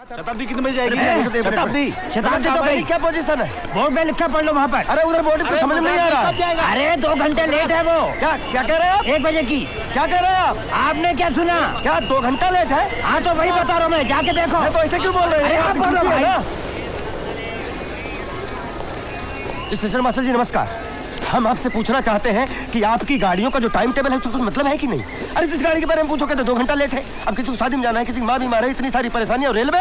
शताब्दी कितने बजे जाएगी? शताब्दी तो गई। क्या पोजीशन है? बोर्ड में लिखा पढ़ लो वहाँ पर। अरे उधर बोर्ड पे समझ में नहीं आ रहा। अरे 2 घंटे लेट है वो। क्या क्या कह रहे हैं आप? 1 बजे की। क्या कह रहे हैं आप? आपने क्या सुना? क्या 2 घंटा लेट है? हाँ तो वही बता रहा हूँ मैं, जाके देखो। तो ऐसे क्यों बोल रहे हैं? अरे आप बोलो भाई। स्टेशन मास्टर जी नमस्कार। हम आपसे पूछना चाहते हैं कि आपकी गाड़ियों का जो टाइम टेबल है उसका कुछ मतलब है कि नहीं? अरे जिस गाड़ी के बारे में पूछो कहते 2 घंटा लेट है। अब किसी को शादी में जाना है, किसी की माँ बीमार है, इतनी सारी परेशानियां और रेलवे।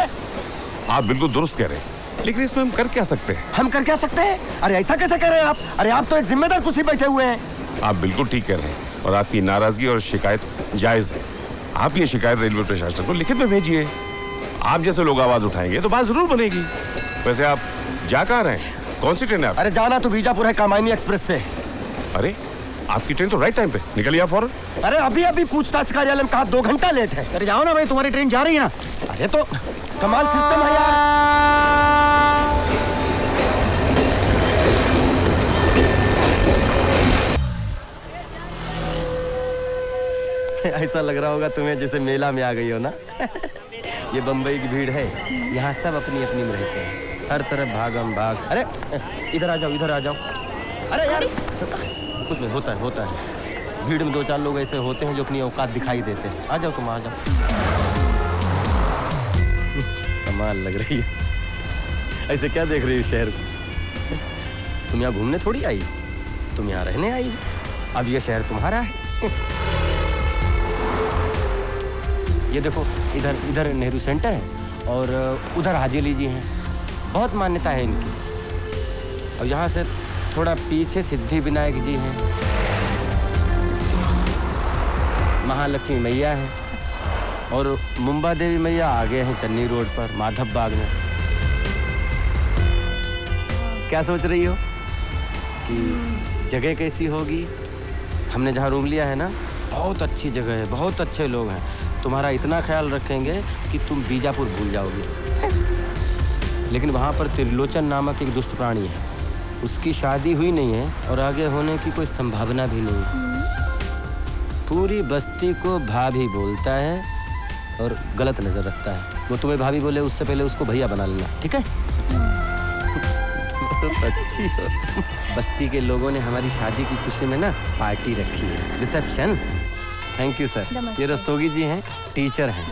आप बिल्कुल दुरुस्त कह रहे हैं, लेकिन इसमें हम कर क्या सकते हैं? हम कर क्या सकते हैं? अरे ऐसा कैसे कह रहे हैं आप? अरे आप तो एक जिम्मेदार कुर्सी बैठे हुए हैं। आप बिल्कुल ठीक कह रहे हैं और आपकी नाराजगी और शिकायत जायज है। आप ये शिकायत रेलवे प्रशासन को लिखित में भेजिए। आप जैसे लोग आवाज उठाएंगे तो बात जरूर बनेगी। वैसे आप जा कहाँ रहे हैं? कौन सी ट्रेन है आप? अरे जाना तो बीजापुर है कामायनी एक्सप्रेस से। अरे आपकी ट्रेन तो राइट टाइम पे निकलिए आप फौरन। अरे अभी अभी पूछताछ कार्यालय में कहा 2 घंटा लेट है। अरे जाओ ना भाई, तुम्हारी ट्रेन जा रही है ना। अरे तो कमाल सिस्टम है यार। ऐसा लग रहा होगा तुम्हें जैसे मेला में आ गई हो ना। ये बम्बई की भीड़ है, यहाँ सब अपनी अपनी में रहते हैं, हर तरफ भागम भाग। अरे इधर आ जाओ, इधर आ जाओ। अरे यार कुछ नहीं होता है। भीड़ में 2-4 लोग ऐसे होते हैं जो अपनी औकात दिखाई देते हैं। आ जाओ तुम, आ जाओ। कमाल लग रही है। ऐसे क्या देख रही हो शहर को? तुम यहाँ घूमने थोड़ी आई, तुम यहाँ रहने आई हो। अब ये शहर तुम्हारा है। ये देखो, इधर नेहरू सेंटर है और उधर हाजी अली जी हैं। बहुत मान्यता है इनकी। और यहाँ से थोड़ा पीछे सिद्धि विनायक जी हैं, महालक्ष्मी मैया है और मुंबा देवी मैया आगे हैं चन्नी रोड पर माधव बाग में। क्या सोच रही हो कि जगह कैसी होगी? हमने जहाँ रूम लिया है ना, बहुत अच्छी जगह है, बहुत अच्छे लोग हैं। तुम्हारा इतना ख्याल रखेंगे कि तुम बीजापुर भूल जाओगे। लेकिन वहाँ पर त्रिलोचन नामक एक दुष्ट प्राणी है। उसकी शादी हुई नहीं है और आगे होने की कोई संभावना भी नहीं है। पूरी बस्ती को भाभी बोलता है और गलत नजर रखता है। वो तुम्हें भाभी बोले उससे पहले उसको भैया बना लेना, ठीक है? अच्छी हो। बस्ती के लोगों ने हमारी शादी की खुशी में ना पार्टी रखी है, रिसेप्शन। Thank you sir. ये रस्तोगी जी हैं, टीचर हैं।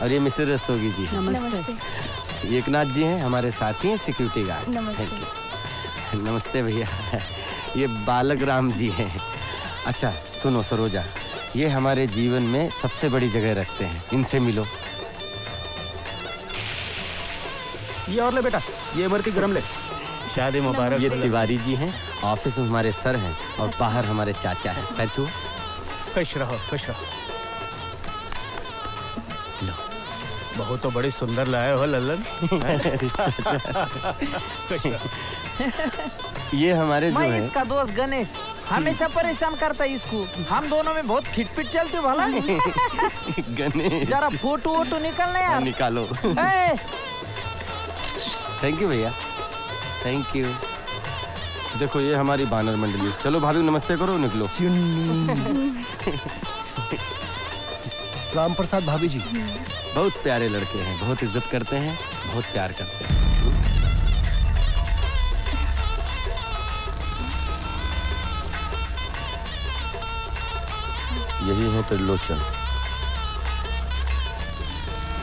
और ये मिसेस रस्तोगी जी। नमस्ते। एकनाथ जी हैं, हमारे साथी हैं, सिक्योरिटी गार्ड। Thank you. नमस्ते भैया। ये बालक राम जी हैं। अच्छा सुनो सरोजा, ये हमारे जीवन में सबसे बड़ी जगह रखते हैं, इनसे मिलो। ये और ले बेटा, ये इमरती गरम ले। शादी मुबारक। ये तिवारी जी हैं, ऑफिस में हमारे सर हैं और बाहर हमारे चाचा हैं। पैर छुओ। खुश रहो, खुश रहो। लो। बहुत तो बड़ी सुंदर लाए हो लल्लन। खुश रहो। ये हमारे जो है, इसका दोस्त गणेश हमेशा परेशान करता है इसको। हम दोनों में बहुत खिटपिट चलती भला। गणेश जरा फोटो वोटो निकलना यार। निकालो। थैंक यू भैया, थैंक यू। देखो ये हमारी बानर मंडली। चलो भाभी नमस्ते करो, निकलो। राम प्रसाद भाभी जी बहुत प्यारे लड़के हैं, बहुत इज्जत करते हैं, बहुत प्यार करते हैं। यही है त्रिलोचन।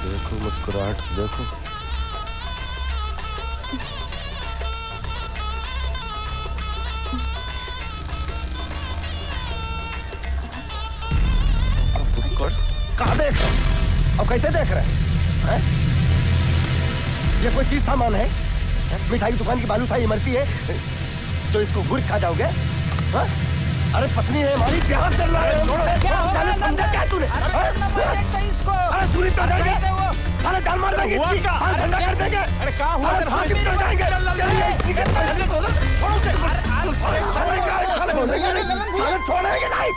देखो मुस्कुराहट देखो। कहाँ देख रहे हैं? और कैसे देख रहे हैं? ये कोई चीज सामान है? मिठाई दुकान की बालूशाही इमरती है जो इसको घूर खा जाओगे? हा? अरे पत्नी है हमारी, प्यार करना है। साले समझा क्या तूने? अरे सूरी पे जाएंगे, साले जान मार देंगे इसकी, साले धंधा कर देंगे। अरे क्या हुआ? साले फांसी पे जाएंगे। चलिए इसी के छोड़ो से, साले छोड़ेंगे नहीं।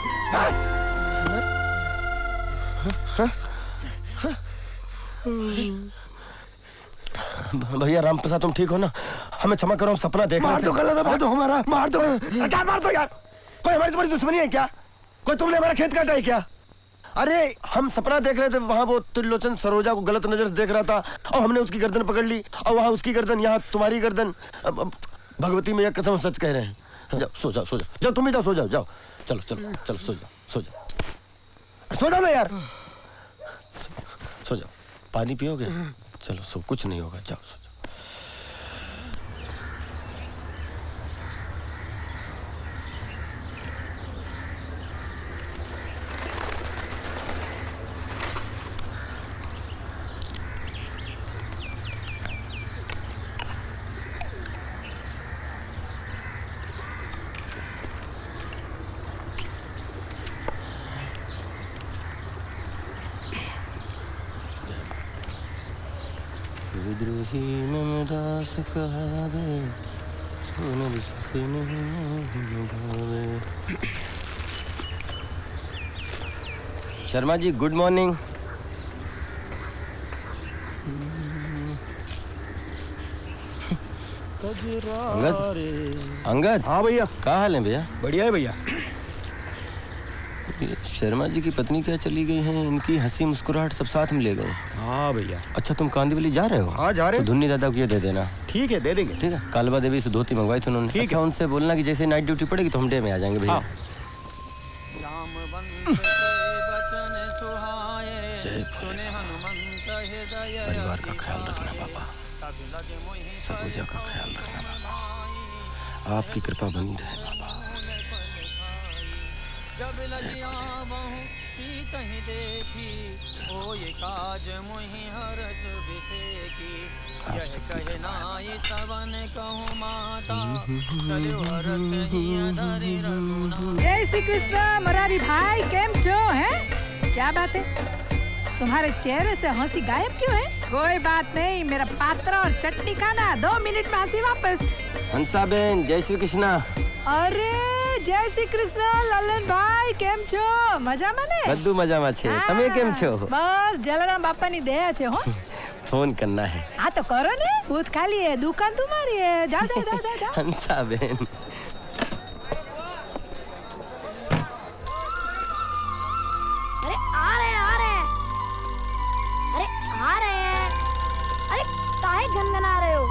भैया राम प्रसाद तुम ठीक हो ना? हमें क्षमा करो, हम सपना देख रहे थे। मार दो हमारा, मार दो। क्या मार दो यार? कोई हमारी तुम्हारी दुश्मनी है क्या? कोई तुमने हमारा खेत काटा है क्या? अरे हम सपना देख रहे थे, वहाँ वो त्रिलोचन सरोजा को गलत नजर से देख रहा था और हमने उसकी गर्दन पकड़ ली, और वहाँ उसकी गर्दन, यहाँ तुम्हारी गर्दन। अब भगवती मैया कसम सच कह रहे हैं। जाओ सो जाओ, सो जाओ, जाओ तुम ही जाओ, सो जाओ, जाओ चलो चलो चलो, सो जाओ, सो जाओ, सो जाओ ना यार, सो जाओ। पानी पियोगे? चलो सो, कुछ नहीं होगा, जाओ सो जाओ। विद्रोही नमदास कहावे, सोनल सुख नहीं भावे। Sharma ji good morning. अंगद, अंगद। हाँ भैया। क्या हाल है भैया? बढ़िया है भैया। ये शर्मा जी की पत्नी क्या चली गई हैं? इनकी हंसी मुस्कुराहट सब साथ में ले गए। हाँ भैया। अच्छा तुम कांदीवली जा रहे हो? हाँ जा रहे तो धुन्नी दादा को ये दे देना। ठीक है, दे देंगे। ठीक है, कालबा देवी से धोती मंगवाई थी उन्होंने। ठीक अच्छा, है। उनसे बोलना कि जैसे नाइट ड्यूटी पड़ेगी तो हम डे में आ जाएंगे भैया। हाँ। जय भोलेनाथ। परिवार का ख्याल रखना बाबा, सरोजा का ख्याल रखना बाबा, आपकी कृपा बनी रहे बाबा। जब लगिया बहु सी कहीं देखी, ओ ये काज मोहि हरस बिसेकी। यह कहना ये सवन कहूँ माता, चलो हरस ही धरि रघुनाथ। जय श्री कृष्ण मरारी भाई, केम छो हैं? क्या बात है, तुम्हारे चेहरे से हंसी गायब क्यों है? कोई बात नहीं, मेरा पात्रा और चटनी खाना, 2 मिनट में हंसी वापस। हंसा बहन जय श्री कृष्णा। अरे जय श्री कृष्ण ललन भाई, केम छो? मजा माने? બધું મજામાં છે, તમે કેમ છો? બસ જલારામ બાપાની દયા છે હો। फोन करना है। हाँ तो करो ने, भूत खाली है, दुकान तुम्हारी है, जाओ जाओ जाओ जाओ, जाओ। हंसा बहन। अरे आ रहे हैं, आ रहे हैं, अरे आ रहे हैं, अरे काहे गनगना रहे हो?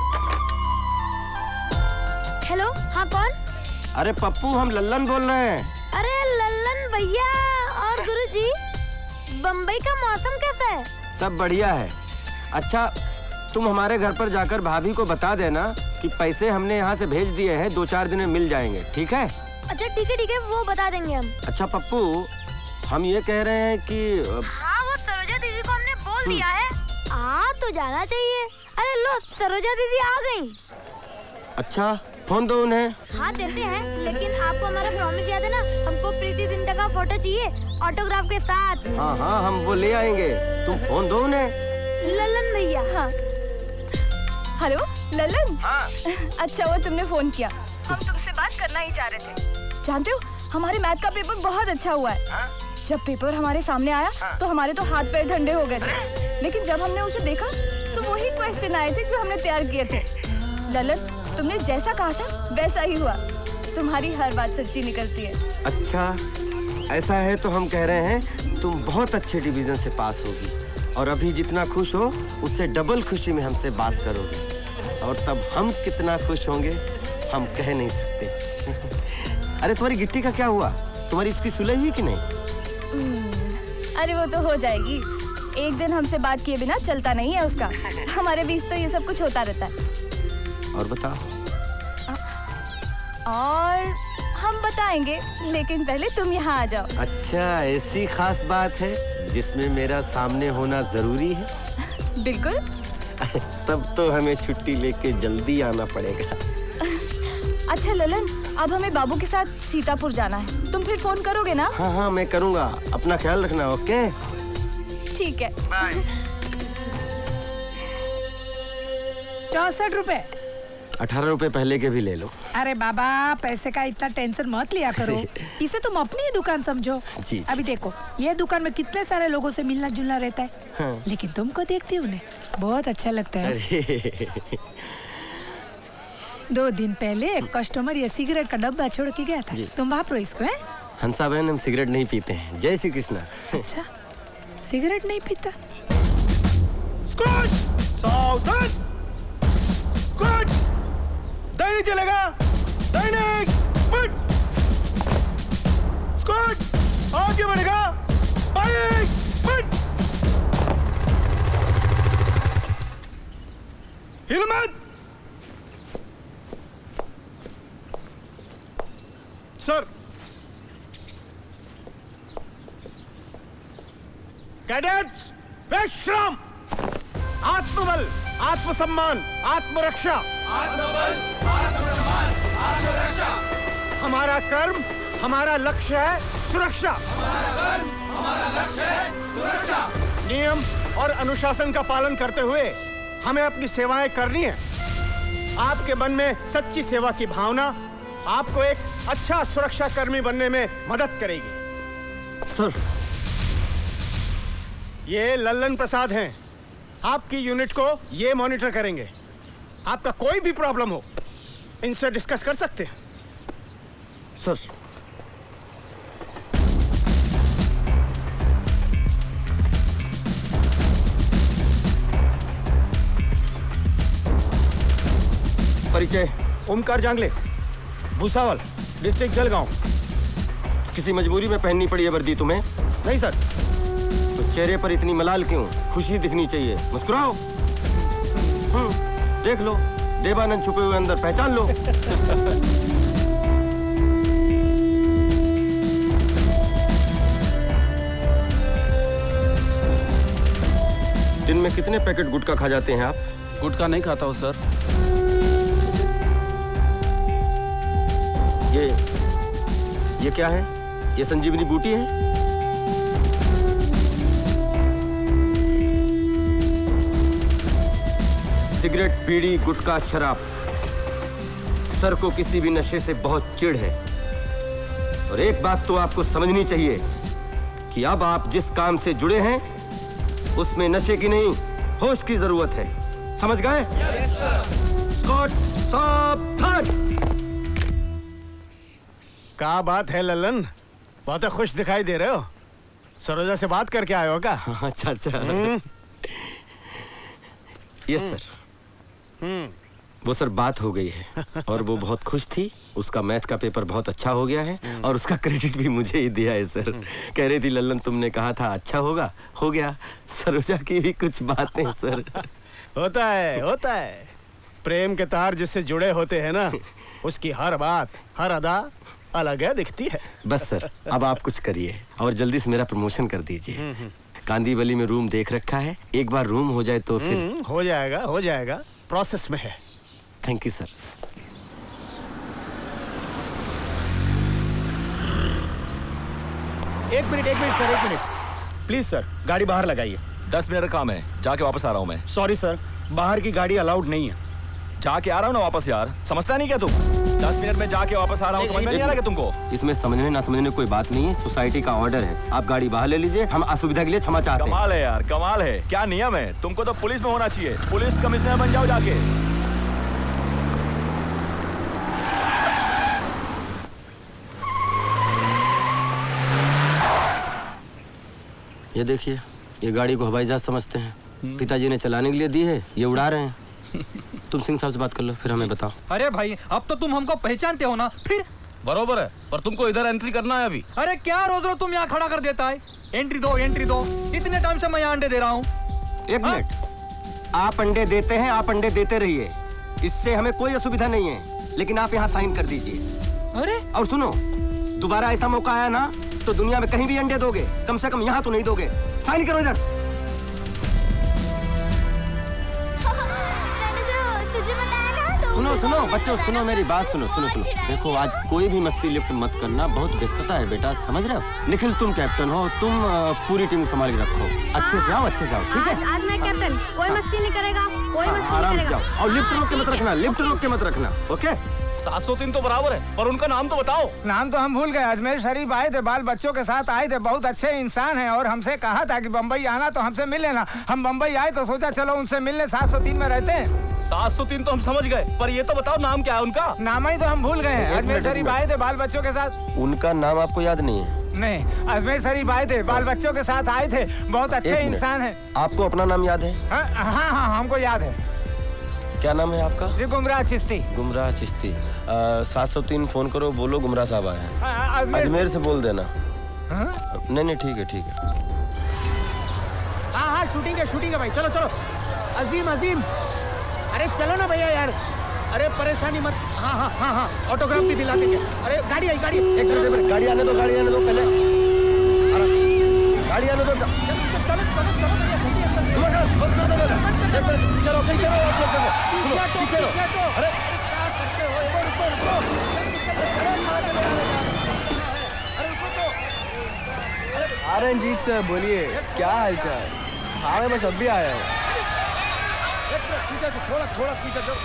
हेलो, हाँ कौन? अरे पप्पू, हम लल्लन बोल रहे हैं। अरे लल्लन भैया और गुरुजी, बम्बई का मौसम कैसा है? सब बढ़िया है। अच्छा तुम हमारे घर पर जाकर भाभी को बता देना कि पैसे हमने यहाँ से भेज दिए हैं, 2-4 दिन में मिल जाएंगे, ठीक है? अच्छा ठीक है, वो बता देंगे हम। अच्छा पप्पू, हम ये कह रहे हैं कि हाँ वो सरोजा दीदी को हमने बोल दिया है, आ तो जाना चाहिए। अरे लो, सरोजा दीदी आ गई। अच्छा फोन दो उन्हें। हाँ देते हैं, लेकिन आपको हमारा प्रॉमिस याद है ना, हमको प्रीति जिंटा का फोटो चाहिए ऑटोग्राफ के साथ। हाँ हाँ हम वो ले आएंगे, तुम फोन दो उन्हें। ललन भैया। हाँ हेलो ललन। हाँ। अच्छा वो तुमने फोन किया, हम तुमसे बात करना ही चाह रहे थे। जानते हो हमारे मैथ का पेपर बहुत अच्छा हुआ है। हाँ? जब पेपर हमारे सामने आया तो हमारे तो हाथ पैर ठंडे हो गए थे, लेकिन जब हमने उसे देखा तो वही क्वेश्चन आए थे जो हमने तैयार किए थे। ललन तुमने जैसा कहा था वैसा ही हुआ, तुम्हारी हर बात सच्ची निकलती है। अच्छा ऐसा है तो हम कह रहे हैं तुम बहुत अच्छे डिवीजन से पास होगी, और अभी जितना खुश हो उससे डबल खुशी में हमसे बात करोगे, और तब हम कितना खुश होंगे हम कह नहीं सकते। अरे तुम्हारी गिट्टी का क्या हुआ? तुम्हारी इसकी सुलह हुई कि नहीं? अरे वो तो हो जाएगी, एक दिन हमसे बात किए बिना चलता नहीं है उसका। हमारे बीच तो ये सब कुछ होता रहता है। और बताओ। और हम बताएंगे, लेकिन पहले तुम यहाँ आ जाओ। अच्छा ऐसी खास बात है जिसमें मेरा सामने होना जरूरी है? बिल्कुल। तब तो हमें छुट्टी लेके जल्दी आना पड़ेगा। अच्छा ललन, अब हमें बाबू के साथ सीतापुर जाना है, तुम फिर फोन करोगे ना? हाँ हाँ मैं करूँगा, अपना ख्याल रखना। ओके ठीक है। 64 रुपए। 18 रुपए पहले के भी ले लो। अरे बाबा पैसे का इतना टेंशन मत लिया करो, इसे तुम अपनी ही दुकान समझो। जी। अभी देखो ये दुकान में कितने सारे लोगों से मिलना जुलना रहता है। हाँ। लेकिन तुमको देखती हूँ बहुत अच्छा लगता है। अरे 2 दिन पहले एक कस्टमर ये सिगरेट का डब्बा छोड़ के गया था, तुम वापरो इसको है? हंसा बहन हम सिगरेट नहीं पीते हैं। जय श्री कृष्णा। अच्छा सिगरेट नहीं पीता? स्कॉट! सावधान! स्कॉट! दाहिने चलेगा! दाहिने! बट! स्कॉट! आगे बढ़ेगा! बाएं! बट! हिल मत! सर! कैडेट्स! विश्राम! आत्मबल, आत्मसम्मान, आत्मरक्षा। आत्मबल, आत्मसम्मान, आत्मरक्षा। हमारा कर्म, हमारा लक्ष्य है सुरक्षा। हमारा कर्म, हमारा लक्ष्य है सुरक्षा। नियम और अनुशासन का पालन करते हुए हमें अपनी सेवाएं करनी है। आपके मन में सच्ची सेवा की भावना आपको एक अच्छा सुरक्षा कर्मी बनने में मदद करेगी। सर, ये लल्लन प्रसाद हैं। आपकी यूनिट को ये मॉनिटर करेंगे। आपका कोई भी प्रॉब्लम हो इनसे डिस्कस कर सकते हैं। सर, परिचय ओमकार जांगले, भूसावल, डिस्ट्रिक्ट जलगांव। किसी मजबूरी में पहननी पड़ी है वर्दी तुम्हें? नहीं सर। तो चेहरे पर इतनी मलाल क्यों? खुशी दिखनी चाहिए, मुस्कुराओ। देख लो, देवानंद छुपे हुए अंदर पहचान लो। दिन में कितने पैकेट गुटखा खा जाते हैं आप? गुटखा नहीं खाता हूँ सर। ये क्या है? ये संजीवनी बूटी है? सिगरेट, बीड़ी, गुटखा, शराब। सर को किसी भी नशे से बहुत चिढ़ है। और एक बात तो आपको समझनी चाहिए कि अब आप जिस काम से जुड़े हैं उसमें नशे की नहीं, होश की जरूरत है। समझ गए? स्कॉट, सावधान! क्या बात है लल्लन, बहुत खुश दिखाई दे रहे हो। सरोजा से बात करके आए हो क्या? अच्छा अच्छा। Yes sir. वो सर बात हो गई है और वो बहुत खुश थी। उसका मैथ का पेपर बहुत अच्छा हो गया है और उसका क्रेडिट भी मुझे ही दिया है सर। कह रही थी लल्लन तुमने कहा था अच्छा होगा, हो गया। सरोजा की भी कुछ बातें सर। होता है। प्रेम के तार जिससे जुड़े होते हैं ना, उसकी हर बात, हर अदा अलग है, दिखती है। बस सर, अब आप कुछ करिए और जल्दी से मेरा प्रमोशन कर दीजिए। कांदीवली में रूम देख रखा है, एक बार रूम हो जाए तो फिर हो जाएगा, प्रोसेस में है। Thank you sir. एक मिनट सर, एक मिनट प्लीज सर, गाड़ी बाहर लगाइए। 10 मिनट का काम है, जाके वापस आ रहा हूँ मैं। सॉरी सर, बाहर की गाड़ी अलाउड नहीं है। जाके आ रहा हूँ ना वापस यार, समझता नहीं क्या तुम? 10 मिनट में जाके वापस आ रहा हूँ, समझ में नहीं आ रहा क्या तुमको? इसमें समझने ना समझने कोई बात नहीं है, सोसाइटी का ऑर्डर है। आप गाड़ी बाहर ले लीजिए, हम असुविधा के लिए क्षमा चाहते हैं। कमाल है यार, कमाल है। क्या नियम है? तुमको तो पुलिस में होना चाहिए, पुलिस कमिश्नर बन जाओ जाके। ये देखिए, ये गाड़ी को हवाई जहाज समझते हैं। पिताजी ने चलाने के लिए दी है, ये उड़ा रहे हैं। तुम सिंह साहब से बात कर लो, फिर हमें बताओ। अरे भाई, अब तो तुम हमको पहचानते हो ना? फिर बरोबर है, पर तुमको इधर एंट्री करना है अभी। अरे क्या रोज रोज तुम यहाँ खड़ा कर देता है? एंट्री दो। इतने टाइम से मैं यहाँ अंडे दे रहा हूँ। एक मिनट, आप अंडे देते हैं, आप अंडे देते रहिए, इससे हमें कोई असुविधा नहीं है, लेकिन आप यहाँ साइन कर दीजिए। अरे और सुनो, दोबारा ऐसा मौका आया ना तो दुनिया में कहीं भी अंडे दोगे, कम से कम यहाँ तो नहीं दोगे। साइन करो इधर। तुझे बताया ना तो सुनो बच्चों, सुनो मेरी बात, सुनो। देखो, आज कोई भी मस्ती लिफ्ट मत करना, बहुत व्यस्तता है बेटा, समझ रहे हो? निखिल तुम कैप्टन हो, तुम पूरी टीम संभाल के रखो। अच्छे से आओ। आज मैं कैप्टन, कोई मस्ती नहीं करेगा, कोई मस्ती नहीं आराम से करेगा। जाओ और लिफ्ट रोक के मत रखना, ओके? 703 तो बराबर है, पर उनका नाम तो बताओ। नाम तो हम भूल गए। अजमेर शरीफ आए थे, बाल बच्चों के साथ आए थे, बहुत अच्छे इंसान हैं और हमसे कहा था कि बम्बई आना तो हमसे मिल लेना। हम बम्बई आए तो सोचा चलो उनसे मिलने। 703 में रहते हैं। 703 तो हम समझ गए, पर ये तो बताओ नाम क्या है उनका? नाम ही तो हम भूल गए हैं। अजमेर शरीफ आए थे बाल बच्चों के साथ। उनका नाम आपको याद नहीं है? नहीं, अजमेर शरीफ आए थे, बाल बच्चों के साथ आए थे, बहुत अच्छे इंसान हैं। आपको अपना नाम याद है? हाँ, हमको याद है। क्या नाम है आपका? जी, गुमराह चिश्ती। गुमराह चिश्ती। 703 फोन करो, बोलो गुमराह साहब आए हैं। अजमेर से बोल देना। नहीं ठीक है। हाँ, शूटिंग है भाई, चलो अजीम, अरे चलो ना भैया यार, अरे परेशानी मत। हाँ, ऑटोग्राफ भी दिला देंगे। अरे गाड़ी आई, एक मिनट, गाड़ी आने दो पहले। अरे गाड़ी आने दो। चलो पीछे रहो। अरे रंजीत सर, बोलिए क्या हाल चाल? हाँ, मैं बस अभी आया हूँ। थोड़ा पीछे जाओ।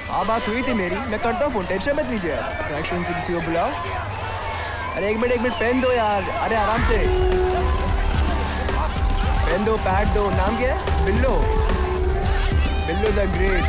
हाँ, बात हुई थी मेरी, मैं करता हूँ फोन, टेंशन मत लीजिए। कनेक्शन से किसी को बुलाओ। अरे एक मिनट पेन दो यार। अरे आराम से पेन दो, पैड दो। नाम क्या है? बिल्लो द ग्रेट।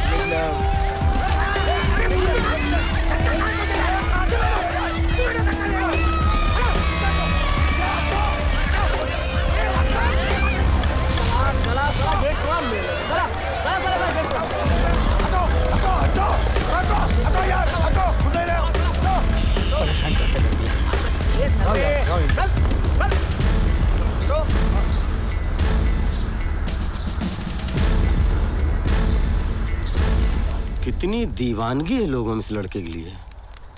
कितनी दीवानगी है लोगों में इस लड़के के लिए।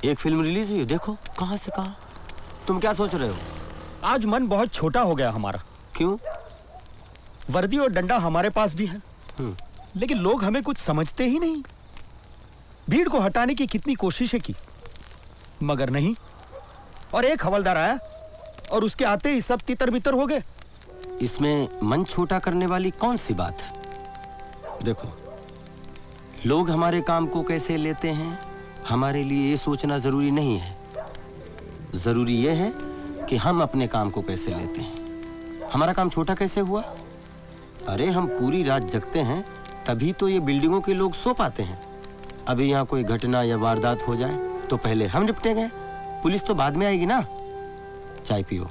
एक फिल्म रिलीज हुई, देखो कहां से कहां। तुम क्या सोच रहे हो? आज मन बहुत छोटा हो गया हमारा। क्यों? वर्दी और डंडा हमारे पास भी है, लेकिन लोग हमें कुछ समझते ही नहीं। भीड़ को हटाने की कितनी कोशिशें की, मगर नहीं। और एक हवलदार आया और उसके आते ही सब तितर बितर हो गए। इसमें मन छोटा करने वाली कौन सी बात है? देखो, लोग हमारे काम को कैसे लेते हैं, हमारे लिए ये सोचना जरूरी नहीं है। जरूरी ये है कि हम अपने काम को कैसे लेते हैं। हमारा काम छोटा कैसे हुआ? अरे हम पूरी रात जगते हैं, तभी तो ये बिल्डिंगों के लोग सो पाते हैं। अभी यहाँ कोई घटना या वारदात हो जाए तो पहले हम निपटेंगे, पुलिस तो बाद में आएगी ना। चाय पियो।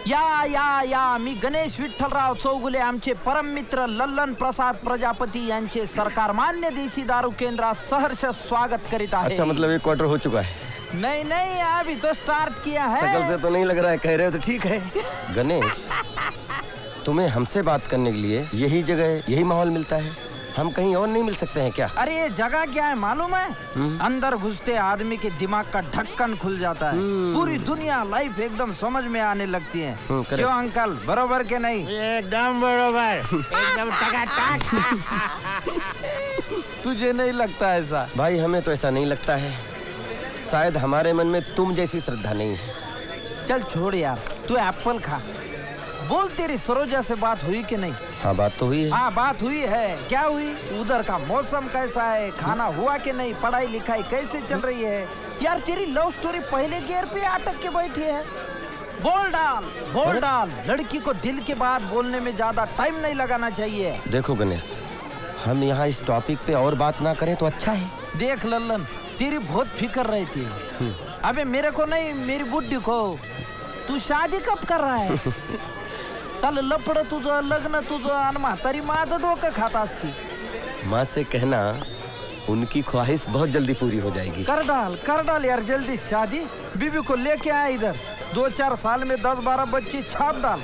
या मी गणेश विठ्ठलराव चौगुले, आमचे परम मित्र लल्लन प्रसाद प्रजापती यांचे सरकार मान्य देशी दारू केंद्रात सहर्ष स्वागत करीत आहे। अच्छा, मतलब 1 क्वार्टर हो चुका है? नहीं, अभी तो स्टार्ट किया है। शकल से तो नहीं लग रहा है, कह रहे हो तो ठीक है। गणेश, तुम्हें हमसे बात करने के लिए यही जगह, यही माहौल मिलता है? हम कहीं और नहीं मिल सकते हैं क्या? अरे ये जगह क्या है मालूम है? अंदर घुसते आदमी के दिमाग का ढक्कन खुल जाता है। पूरी दुनिया, लाइफ एकदम समझ में आने लगती है। क्यों अंकल, बरोबर के नहीं? एकदम बरोबर, एकदम टकाटक। तुझे नहीं लगता ऐसा? भाई, हमें तो ऐसा नहीं लगता है। शायद हमारे मन में तुम जैसी श्रद्धा नहीं है। चल छोड़ यार, तू एप्पल खा। बोल, तेरी सरोजा से बात हुई कि नहीं? हाँ, बात तो हुई है। हाँ, बात हुई है। क्या हुई? उधर का मौसम कैसा है, खाना हुआ कि नहीं, पढ़ाई लिखाई कैसे चल रही है? यार तेरी लव स्टोरी पहले गियर पे अटक के बैठी है। बोल डाल। लड़की को दिल की बात बोलने में ज्यादा टाइम नहीं लगाना चाहिए। देखो गणेश, हम यहाँ इस टॉपिक पे और बात ना करें तो अच्छा है। देख लल्लन, तेरी बहुत फिक्र रहती है। अबे मेरे को नहीं, मेरी बुड्ढी को। तू शादी कब कर रहा है? साल लपड तुझं, लग्न तुझं, आणि म्हातारी माझं डोकं खात असती। माँ से कहना उनकी ख्वाहिश बहुत जल्दी पूरी हो जाएगी। कर डाल यार जल्दी शादी। बीबी को लेके आया इधर, 2-4 साल में 10-12 बच्चे छाप डाल।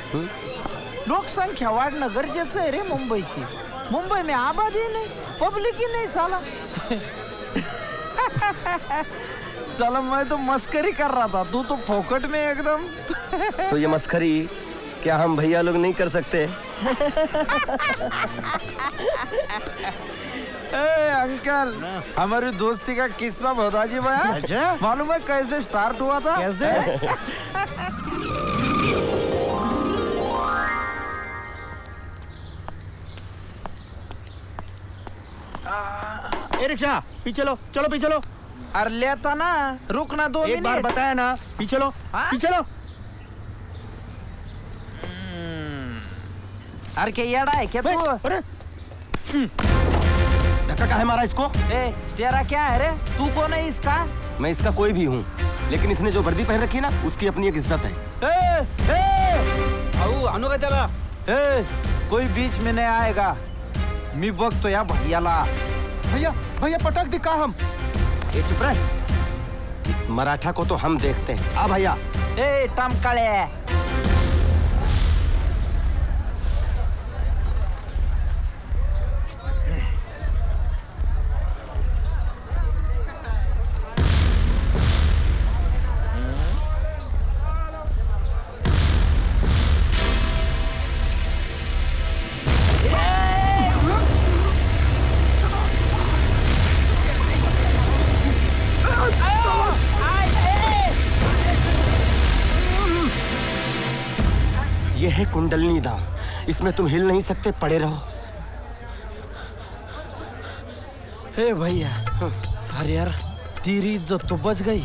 लोकसंख्या वाढणं गरजेचं आहे रे मुंबईची। मुंबई में आबादी ही नहीं, पब्लिक ही नहीं साला। साला मैं तो मस्करी कर रहा था, तू तो फोकट में एकदम। तो ये मस्करी क्या हम भैया लोग नहीं कर सकते? अंकल, हमारी दोस्ती का किस्सा बता जी भैया। अच्छा? मालूम है कैसे स्टार्ट हुआ था? कैसे? रिक्शा पीछे लो, चलो पीछे लो। अरे लेता ना, रुकना 2 मिनट। एक बार बताया ना, पीछे लो। पीछे लो। अरे क्या यार है क्या तू? अरे धक्का काहे मारा इसको? ए, तेरा क्या है रे? तू कौन है इसका? मैं इसका कोई भी हूँ, लेकिन इसने जो वर्दी पहन रखी ना, उसकी अपनी एक इज्जत है। कोई बीच में नहीं आएगा। मी बग तो या भैयाला। भैया भैया पटक दिखा हम। ये चुप रहे। इस मराठा को तो हम देखते हैं। आ भैया। ए टमकड़े, ये है कुंडलनी दाम, इसमें तुम हिल नहीं सकते, पड़े रहो। हे भैया, अरे यार तेरी इज्जत तो बच गई।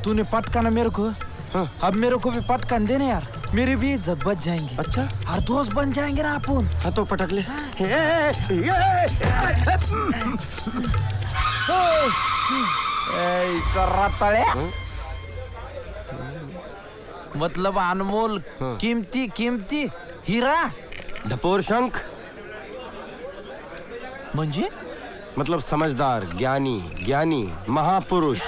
तूने पटकाना मेरे को, अब मेरे को भी पटकान देने यार, मेरी भी इज्जत बच जाएंगी। अच्छा, हर दोस्त बन जाएंगे ना अपन। हाँ तो पटक ले। मतलब अनमोल कीमती कीमती हीरा ढपोर शंख म्हणजे मतलब समझदार, ज्ञानी, ज्ञानी महापुरुष।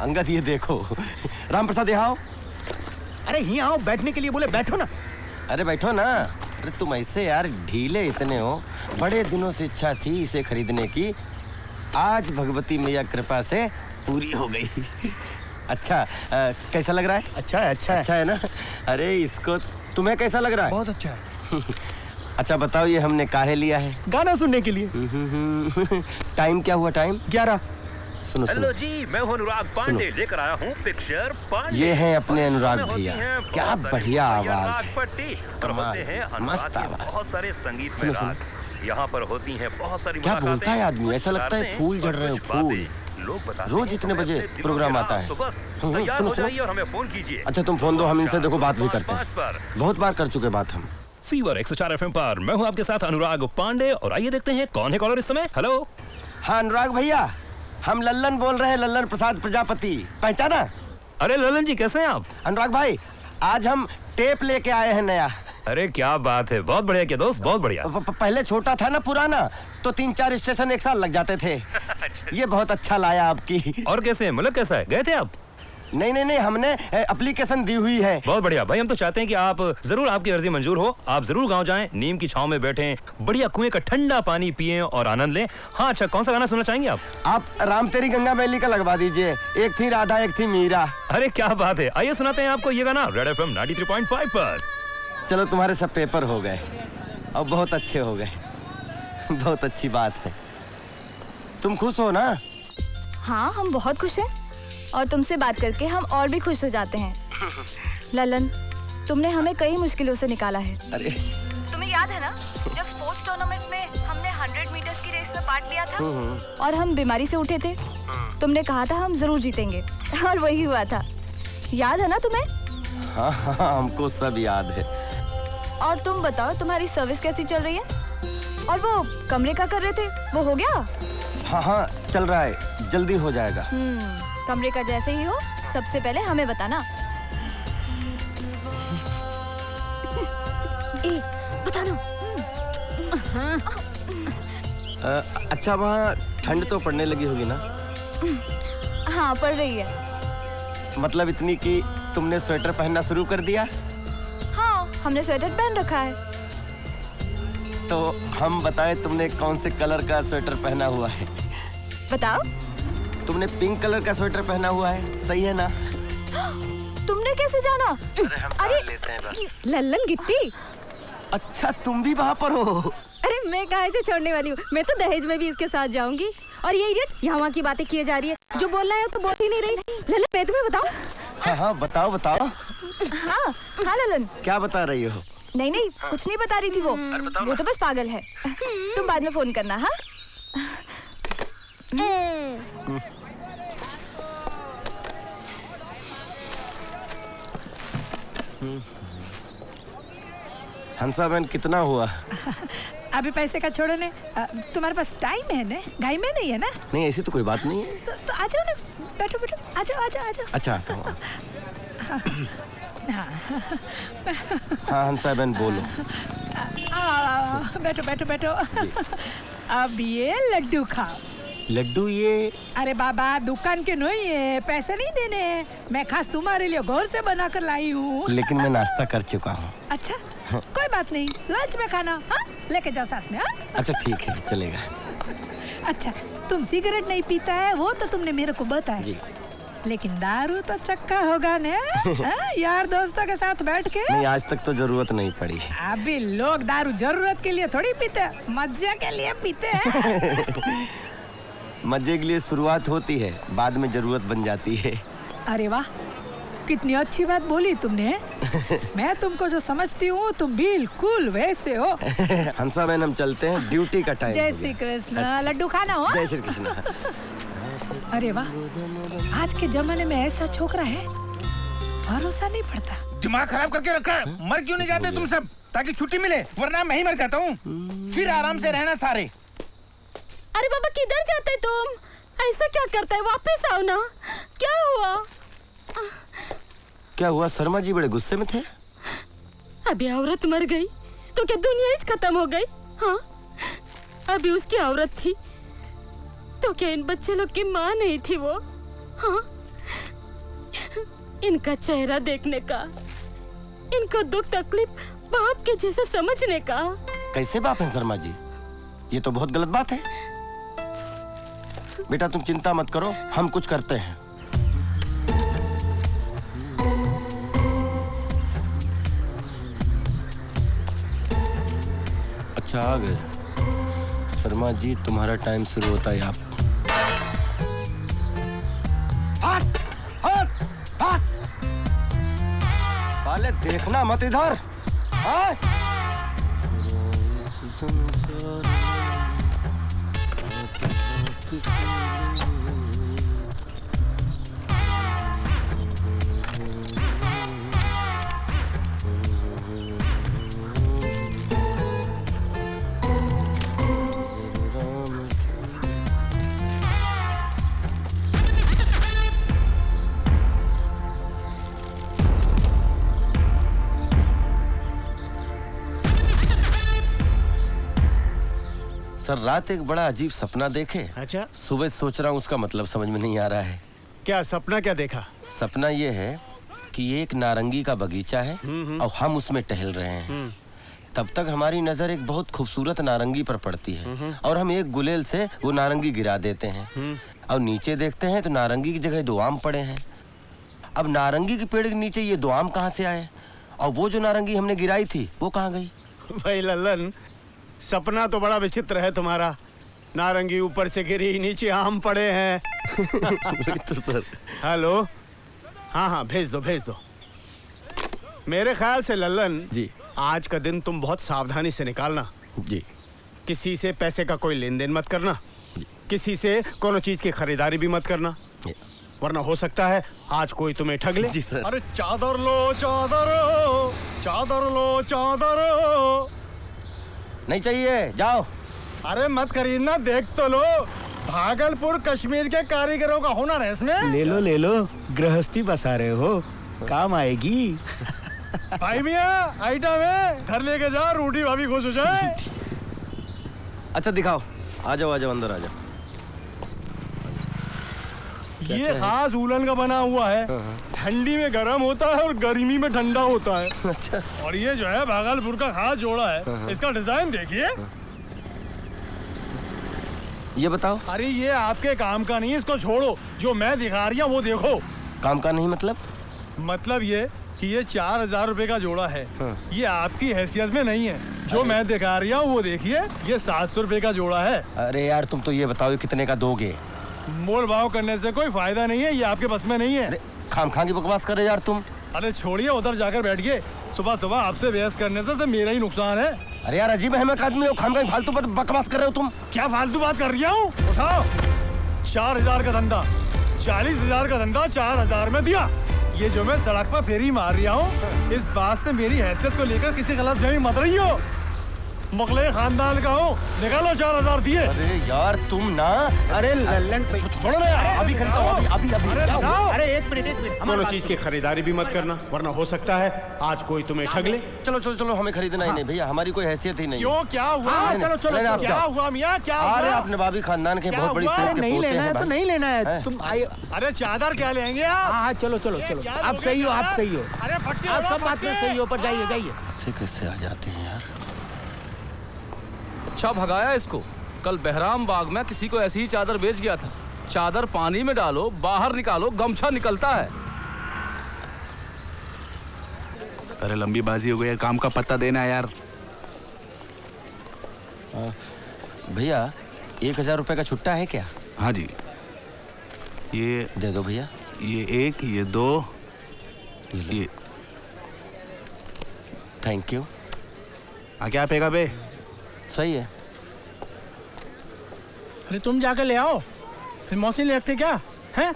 अंगद ये देखो, राम प्रसाद यहाँ आओ। अरे यहाँ आओ, बैठने के लिए बोले, बैठो ना। अरे बैठो ना। अरे तुम ऐसे यार ढीले इतने हो, बड़े दिनों से इच्छा थी इसे खरीदने की, आज भगवती मैया कृपा से पूरी हो गई। अच्छा कैसा लग रहा है? अच्छा है, अच्छा है। अच्छा है ना? अरे इसको तुम्हें कैसा लग रहा है? बहुत अच्छा है। अच्छा बताओ ये हमने काहे लिया है? गाना सुनने के लिए। टाइम क्या हुआ? टाइम 11। सुनो हेलो जी, मैं हूँ अनुराग पांडे, लेकर आया हूँ पिक्चर पांडे। ये हैं अपने अनुराग भैया, क्या बढ़िया आवाज, होते हैं मस्त आवाज। बहुत सारे संगीत में राग, यहाँ पर होती हैं बहुत सारी। क्या बोलता है आदमी, ऐसा लगता है फूल जड़ रहे हो, फूल। रोज इतने बजे प्रोग्राम आता है। सुनो सुनो, और हमें फोन कीजिए। अच्छा तुम फोन दो, हम इनसे देखो बात भी करते हैं, बहुत बार कर चुके बात हम। फीवर 104 FM पर मैं हूँ आपके साथ अनुराग पांडे, और आइए देखते हैं कौन है कॉलर इस समय। हेलो। हाँ अनुराग भैया, हम लल्लन बोल रहे हैं, लल्लन प्रसाद प्रजापति, पहचाना? अरे लल्लन जी कैसे हैं आप? अनुराग भाई आज हम टेप लेके आए हैं नया। अरे क्या बात है, बहुत बढ़िया। क्या दोस्त, बहुत बढ़िया। पहले छोटा था ना पुराना, तो 3-4 स्टेशन एक साल लग जाते थे। ये बहुत अच्छा लाया आपकी। और कैसे है, मतलब कैसा है, गए थे आप? नहीं, हमने एप्लीकेशन दी हुई है। बहुत बढ़िया भाई, हम तो चाहते हैं कि आप जरूर, आपकी अर्जी मंजूर हो, आप जरूर गांव जाएं, नीम की छांव में बैठें, बढ़िया कुएं का ठंडा पानी पिएं और आनंद लें। हाँ अच्छा, कौन सा गाना सुनना चाहेंगे आप? आप राम तेरी गंगा मैली का लगवा दीजिए, एक थी राधा एक थी मीरा। अरे क्या बात है, आइए सुनाते हैं आपको ये गाना रेड FM 93.5 पर। चलो तुम्हारे सब पेपर हो गए और बहुत अच्छे हो गए, बहुत अच्छी बात है। तुम खुश हो ना? हाँ हम बहुत खुश हैं, और तुमसे बात करके हम और भी खुश हो जाते हैं। ललन, तुमने हमें कई मुश्किलों से निकाला है। अरे तुम्हें याद है ना, जब स्पोर्ट्स टूर्नामेंट में हमने 100 मीटर्स की रेस में पार्ट लिया था और हम बीमारी से उठे थे, तुमने कहा था हम जरूर जीतेंगे, और वही हुआ था। याद है ना तुम्हें? हाँ, हमको सब याद है। और तुम बताओ, तुम्हारी सर्विस कैसी चल रही है? और वो कमरे का कर रहे थे, वो हो गया? हाँ चल रहा है, जल्दी हो जाएगा। कमरे का जैसे ही हो, सबसे पहले हमें बताना। बता दो। अच्छा वहाँ ठंड तो पड़ने लगी होगी ना? हाँ पड़ रही है। मतलब इतनी कि तुमने स्वेटर पहनना शुरू कर दिया? हाँ हमने स्वेटर पहन रखा है। तो हम बताएं तुमने कौन से कलर का स्वेटर पहना हुआ है? बताओ। तुमने पिंक कलर का स्वेटर पहना हुआ है, सही है ना? तुमने तुमने कैसे जाना? अरे लेते हैं बस। लल्लन गिट्टी। अच्छा तुम भी वहाँ पर हो? अरे मैं कहाँ से छोड़ने वाली हूँ, मैं तो दहेज में भी इसके साथ जाऊंगी। और ये इडियट यहाँ वहाँ की बातें किए जा रही है, जो बोलना है तो बोल ही नहीं रही। ललन मैं तुम्हें बताऊँ? हाँ हाँ बताओ बताओ। हाँ हाँ ललन। क्या बता रही हो? नहीं नहीं कुछ नहीं बता रही थी वो तो बस पागल है। तुम बाद में फोन करना। हाँ हंसा बहन कितना हुआ? अभी पैसे का छोड़ो ने, तुम्हारे पास टाइम है ना? गाय में नहीं है ना? नहीं ऐसी तो कोई बात नहीं है। तो आ जाओ ना, बैठो बैठो, आ जाओ आ जाओ आ जाओ। अच्छा आता हूँ। हाँ हाँ हंसा बहन बोलो। बैठो बैठो बैठो। अब ये लड्डू खाओ। लड्डू ये? अरे बाबा दुकान के नहीं है, पैसे नहीं देने, मैं खास तुम्हारे लिए घर से बना कर लाई हूँ। लेकिन मैं नाश्ता कर चुका हूँ। अच्छा कोई बात नहीं, लंच में खाना। हाँ लेके जाओ साथ में। हाँ अच्छा ठीक है चलेगा। अच्छा तुम सिगरेट नहीं पीता है वो तो तुमने मेरे को बताया जी। लेकिन दारू तो चक्का होगा ने? यार दोस्तों के साथ बैठ के? नहीं आज तक तो जरूरत नहीं पड़ी। अभी लोग दारू जरूरत के लिए थोड़ी पीते हैं, मजे के लिए पीते हैं। मजे के लिए शुरुआत होती है, बाद में जरूरत बन जाती है। अरे वाह कितनी अच्छी बात बोली तुमने। मैं तुमको जो समझती हूँ तुम बिल्कुल वैसे हो। हंसा बहन हम चलते हैं, ड्यूटी का टाइम। जय श्री कृष्ण। लड्डू खाना हो? जय श्री कृष्ण। अरे वाह आज के जमाने में ऐसा छोकरा है, भरोसा नहीं पड़ता। दिमाग खराब करके रखा है। मर क्यों नहीं जाते तुम सब, ताकि छुट्टी मिले, वरना मैं ही मर जाता हूँ। फिर आराम से रहना सारे। अरे बाबा किधर जाते तुम? ऐसा क्या करता है, वापस आओ ना। क्या हुआ? क्या हुआ? शर्मा जी बड़े गुस्से में थे। अभी औरत मर गई तो क्या दुनिया ही खत्म हो गई? हाँ अभी उसकी औरत थी तो क्या इन बच्चे लोग की माँ नहीं थी वो? हाँ इनका चेहरा देखने का, इनका दुख तकलीफ बाप के जैसा समझने का। कैसे बाप है शर्मा जी? ये तो बहुत गलत बात है। बेटा तुम चिंता मत करो, हम कुछ करते हैं। अच्छा आ गए शर्मा जी, तुम्हारा टाइम शुरू होता है। आप हट हट हट, साले देखना मत इधर। सर रात एक बड़ा अजीब सपना देखे। अच्छा सुबह सोच रहा हूँ उसका मतलब समझ में नहीं आ रहा है। क्या सपना क्या देखा? सपना ये है कि एक नारंगी का बगीचा है और हम उसमें टहल रहे हैं। तब तक हमारी नजर एक बहुत खूबसूरत नारंगी पर पड़ती है और हम एक गुलेल से वो नारंगी गिरा देते हैं और नीचे देखते हैं तो नारंगी की जगह 2 आम पड़े हैं। अब नारंगी के पेड़ के नीचे ये 2 आम कहाँ से आए और वो जो नारंगी हमने गिराई थी वो कहाँ गई? भाई लल्लन सपना तो बड़ा विचित्र है तुम्हारा। नारंगी ऊपर से गिरी, नीचे आम पड़े हैं। तो सर हेलो हाँ हाँ भेज दो। मेरे ख्याल से लल्लन जी आज का दिन तुम बहुत सावधानी से निकालना। जी किसी से पैसे का कोई लेन देन मत करना, किसी से कोनो चीज की खरीदारी भी मत करना, वरना हो सकता है आज कोई तुम्हें ठग ले। जी सर। अरे चादर लो चादर, चादर लो चादर। नहीं चाहिए, जाओ। अरे मत खरीदना, देख तो लो, भागलपुर कश्मीर के कारीगरों का हुनर है इसमें। ले लो, गृहस्थी बसा रहे हो, काम आएगी। भाई मियाँ आइटम है, घर लेके जा, रोटी भाभी खुश हो जाए। अच्छा दिखाओ, आ जाओ अंदर आ जाओ। ये खास उलन का बना हुआ है, ठंडी में गर्म होता है और गर्मी में ठंडा होता है। अच्छा। और ये जो है भागलपुर का खास जोड़ा है, इसका डिजाइन देखिए। ये बताओ। अरे ये आपके काम का नहीं, इसको छोड़ो, जो मैं दिखा रही हूँ वो देखो। काम का नहीं मतलब? मतलब ये कि ये 4000 रुपए का जोड़ा है। हाँ। ये आपकी हैसियत में नहीं है। जो मैं दिखा रहा हूँ वो देखिए, ये 700 रुपए का जोड़ा है। अरे यार तुम तो ये बताओ कितने का दोगे? मोल भाव करने से कोई फायदा नहीं है, ये आपके बस में नहीं है। अरे खाम खां की बकवास कर रहे यार तुम। अरे छोड़िए, उधर जाकर बैठिए। सुबह सुबह आपसे बहस करने से मेरा ही नुकसान है। अरे यार अजीब अहमद आदमी हो, खाम खां फालतू बकवास कर रहे हो तुम। क्या फालतू बात कर रही हूँ? उठाओ। 4000 का धंधा, 40,000 का धंधा 4000 में दिया। ये जो मैं सड़क पर फेरी मार रहा हूँ, इस बात से मेरी हैसियत को लेकर किसी गलतफहमी मत रही हो। मुगले खानदान का हूँ, निकालो 4000 दिए। अरे यार तुम ना, अरे लल्लन छोड़ो ना यार, अभी खरीदता हूँ, अभी क्या हुआ? अरे एक मिनट दोनों चीज की खरीदारी भी मत करना, वरना हो सकता है आज कोई तुम्हें ठग ले। चलो चलो चलो, हमें खरीदना ही नहीं भैया, हमारी कोई हैसियत ही नहीं। क्यों, क्या हुआ? चलो चलो, क्या हुआ मियाँ, क्या हुआ? अरे आप नवाबी खानदान के बहुत बड़ी तोप के नहीं पोते लेना है हैं तो भाई। नहीं लेना है, तुम आइए। अरे चादर क्या लेंगे आप? हाँ चलो चलो चलो, आप सही हो, आप सही हो, अरे फटके आप सब बात में सही हो, पर जाइए जाइए। से कैसे आ जाते हैं यार? अच्छा भगाया इसको। कल बहराम बाग में किसी को ऐसी ही चादर बेच गया था। चादर पानी में डालो, बाहर निकालो, गमछा निकलता है। अरे लंबी बाजी हो गई, काम का पता देना यार। भैया 1000 रुपए का छुट्टा है क्या? हाँ जी, ये दे दो भैया। ये 1, ये 2, ये। Thank you. क्या पेगा बे? सही है। अरे तुम जाकर ले आओ, फिर मौसी ले रखते क्या हैं?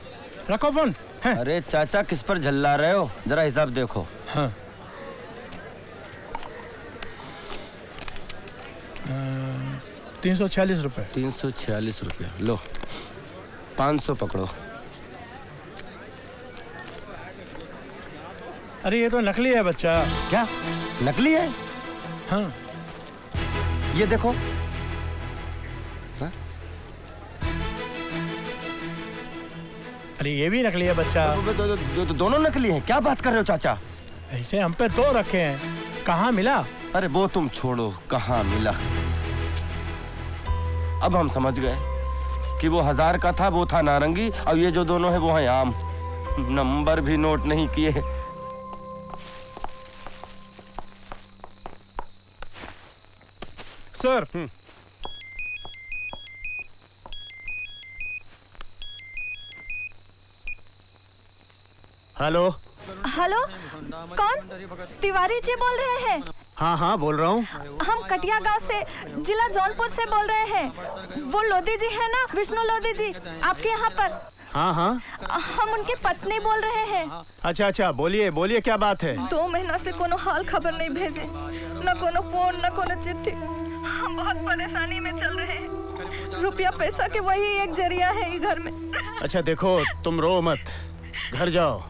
रखो फोन। अरे चाचा किस पर झल्ला रहे हो, जरा हिसाब देखो। हाँ। 346 रुपए। 346 रुपये लो, 500 पकड़ो। अरे ये तो नकली है बच्चा। क्या नकली है? हाँ। ये देखो। हाँ? अरे ये भी नकली है बच्चा। दोनों नकली हैं, क्या बात कर रहे हो चाचा? ऐसे हम पे 2 रखे हैं, कहाँ मिला? अरे वो तुम छोड़ो, कहाँ मिला। अब हम समझ गए कि वो 1000 का था, वो था नारंगी, और ये जो दोनों है वो है आम। नंबर भी नोट नहीं किए। सर। हेलो हेलो, कौन? तिवारी जी बोल रहे हैं? हाँ हाँ बोल रहा हूँ। हम कटिया गांव से, जिला जौनपुर से बोल रहे हैं। वो लोधी जी है ना, विष्णु लोधी जी, आपके यहाँ पर? हाँ हाँ। हम उनकी पत्नी बोल रहे हैं। अच्छा अच्छा, बोलिए बोलिए, क्या बात है? 2 महीना से कोनो हाल खबर नहीं भेजे, न कोनो फोन न कोनो चिट्ठी। हम बहुत परेशानी में चल रहे हैं। रुपया पैसा के वही एक जरिया है ये घर में। अच्छा देखो, तुम रो मत, घर जाओ,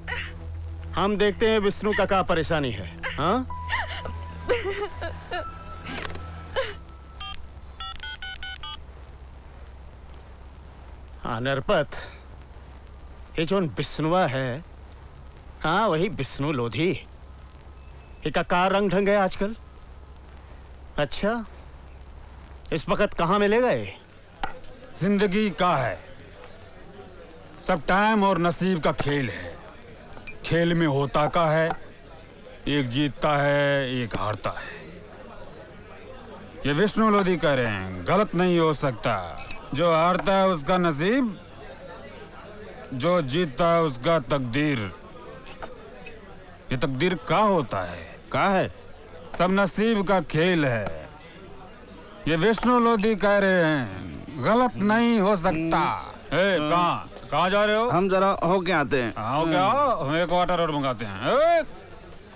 हम देखते हैं विष्णु का क्या परेशानी है। हाँ हाँ नरपत, ये जो विष्णुआ है, हाँ वही विष्णु लोधी। इसका का रंग ढंग है आजकल? अच्छा, इस वक्त कहाँ मिलेगा ये? जिंदगी का है, सब टाइम और नसीब का खेल है। खेल में होता का है, एक जीतता है एक हारता है। ये विष्णु लोधी कह रहे हैं, गलत नहीं हो सकता। जो हारता है उसका नसीब, जो जीतता है उसका तकदीर। ये तकदीर का होता है? का है? सब नसीब का खेल है। ये विष्णु लोधी कह रहे हैं, गलत नहीं हो सकता। कहाँ जा रहे हो? हम जरा हो के आते हैं। हो क्या? हम एक वाटर और मंगाते हैं। एक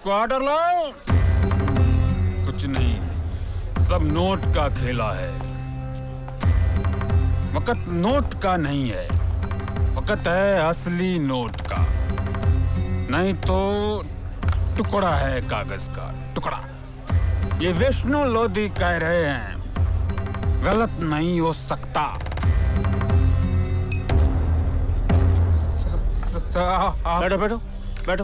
क्वार्टर लाओ। कुछ नहीं, सब नोट का खेला है। वक्त नोट का नहीं है, वक्त है असली नोट का। नहीं तो टुकड़ा है कागज का, टुकड़ा। ये विष्णु लोधी कह रहे हैं, गलत नहीं हो सकता। बैठो बैठो बैठो।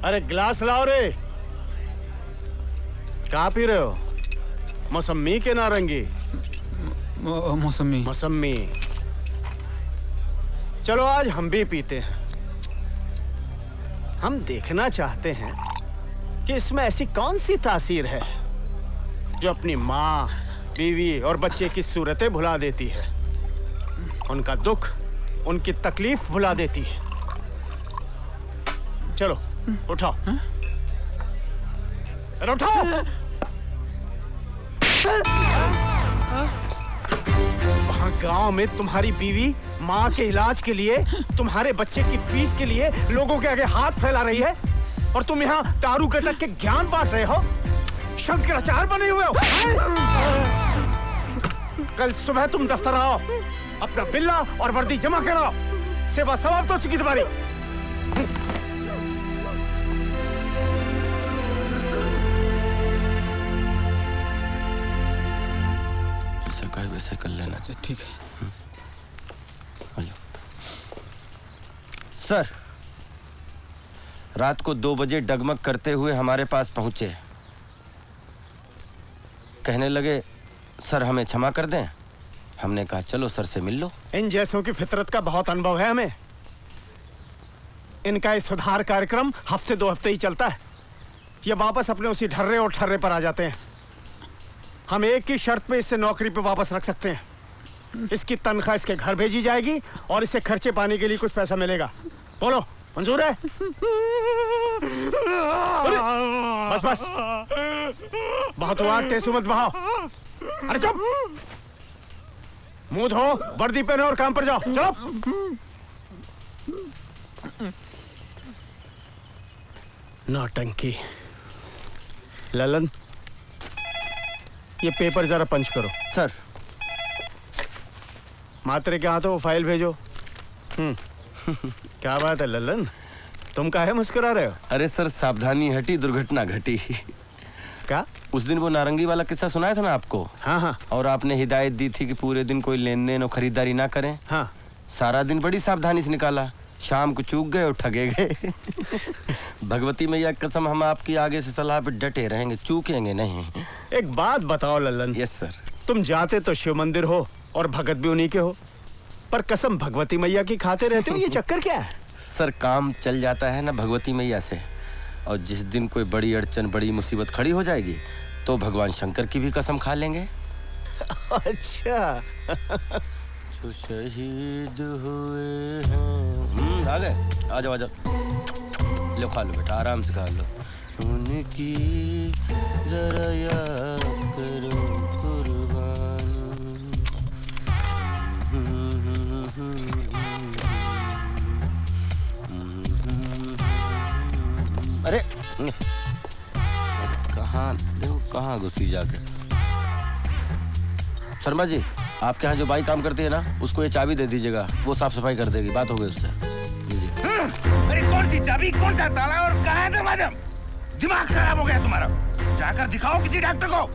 अरे गिलास लाओ रे। क्या पी रहे हो? मौसमी के नारंगी? मौसमी। मौसमी। चलो आज हम भी पीते हैं। हम देखना चाहते हैं कि इसमें ऐसी कौन सी तासीर है जो अपनी माँ, बीवी और बच्चे की सूरतें भुला देती है, उनका दुख, उनकी तकलीफ भुला देती है। चलो उठाओ, अरे उठाओ। वहां गांव में तुम्हारी बीवी माँ के इलाज के लिए, तुम्हारे बच्चे की फीस के लिए लोगों के आगे हाथ फैला रही है, और तुम यहाँ दारू के तक के ज्ञान बांट रहे हो, शंकराचार्य बने हुए हो। कल सुबह तुम दफ्तर आओ, अपना बिल्ला और वर्दी जमा कराओ, सेवा समाप्त हो चुकी तुम्हारी। जैसे कहे वैसे कर लेना। अच्छा ठीक है। सर, रात को 2 बजे डगमग करते हुए हमारे पास पहुंचे। कहने लगे सर हमें क्षमा कर दें। हमने कहा चलो सर से मिल लो। इन जैसों की फितरत का बहुत अनुभव है हमें। इनका इस सुधार कार्यक्रम हफ्ते 2 हफ्ते ही चलता है। ये वापस अपने उसी ढर्रे और ठर्रे पर आ जाते हैं। हम एक ही शर्त पे इसे नौकरी पे वापस रख सकते हैं। इसकी तनख्वाह इसके घर भेजी जाएगी और इसे खर्चे पाने के लिए कुछ पैसा मिलेगा। बोलो मंजूर है? बस बस, बहुत हुआ, टेसू मत बहाओ। अरे चुप, मुंह धो, वर्दी पहनो और काम पर जाओ। चलो। नौटंकी। ललन, ये पेपर जरा पंच करो। सर। मात्रे के हाथों फाइल भेजो। क्या बात है ललन, तुम काहे मुस्कुरा रहे हो? अरे सर, सावधानी हटी, दुर्घटना घटी। क्या? उस दिन वो नारंगी वाला किस्सा सुनाया था ना आपको? हाँ हाँ। और आपने हिदायत दी थी कि पूरे दिन कोई लेन देन और खरीदारी ना करें। हाँ। सारा दिन बड़ी सावधानी से निकाला, शाम को चूक गए और ठगे गए। भगवती मैया कसम, हम आपकी आगे से सलाह पे डटे रहेंगे, चूकेंगे नहीं। एक बात बताओ ललन। Yes sir. तुम जाते तो शिव मंदिर हो और भगत भी उन्हीं के हो, पर कसम भगवती मैया की खाते रहते हो, ये चक्कर क्या है? सर, काम चल जाता है ना भगवती मैया से, और जिस दिन कोई बड़ी अड़चन, बड़ी मुसीबत खड़ी हो जाएगी तो भगवान शंकर की भी कसम खा लेंगे। अच्छा। जो शहीद हुए हैं। आ गए? आ जाओ आ जाओ। लो खा लो बेटा, आराम से खा लो। उनकी जरा याद करो अरे कहाँ देखो, कहाँ घुसी जाके। शर्मा जी, आपके यहाँ जो बाई काम करती है ना, उसको ये चाबी दे दीजिएगा, वो साफ सफाई कर देगी। बात हो गई उससे। अरे कौन सी चाबी, कौन सा ताला और कहाँ है दरवाजा? दिमाग खराब हो गया तुम्हारा। जाकर दिखाओ किसी डॉक्टर को।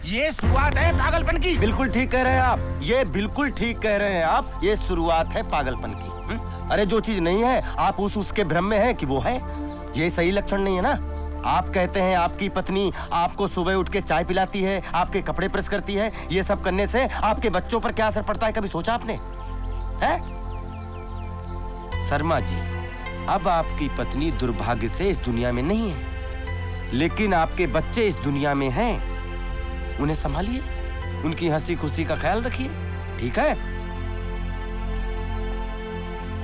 ये शुरुआत है पागलपन की। बिल्कुल ठीक कह रहे हैं आप, ये बिल्कुल ठीक कह रहे हैं आप। ये शुरुआत है पागलपन की। अरे जो चीज नहीं है आप उसके भ्रम में है कि वो है, ये सही लक्षण नहीं है ना। आप कहते हैं आपकी पत्नी आपको सुबह उठ के चाय पिलाती है, आपके कपड़े प्रेस करती है। ये सब करने से आपके बच्चों पर क्या असर पड़ता है, कभी सोचा आपने? है शर्मा जी, अब आपकी पत्नी दुर्भाग्य से इस दुनिया में नहीं है, लेकिन आपके बच्चे इस दुनिया में हैं। उन्हें संभालिए, उनकी हंसी खुशी का ख्याल रखिए, ठीक है?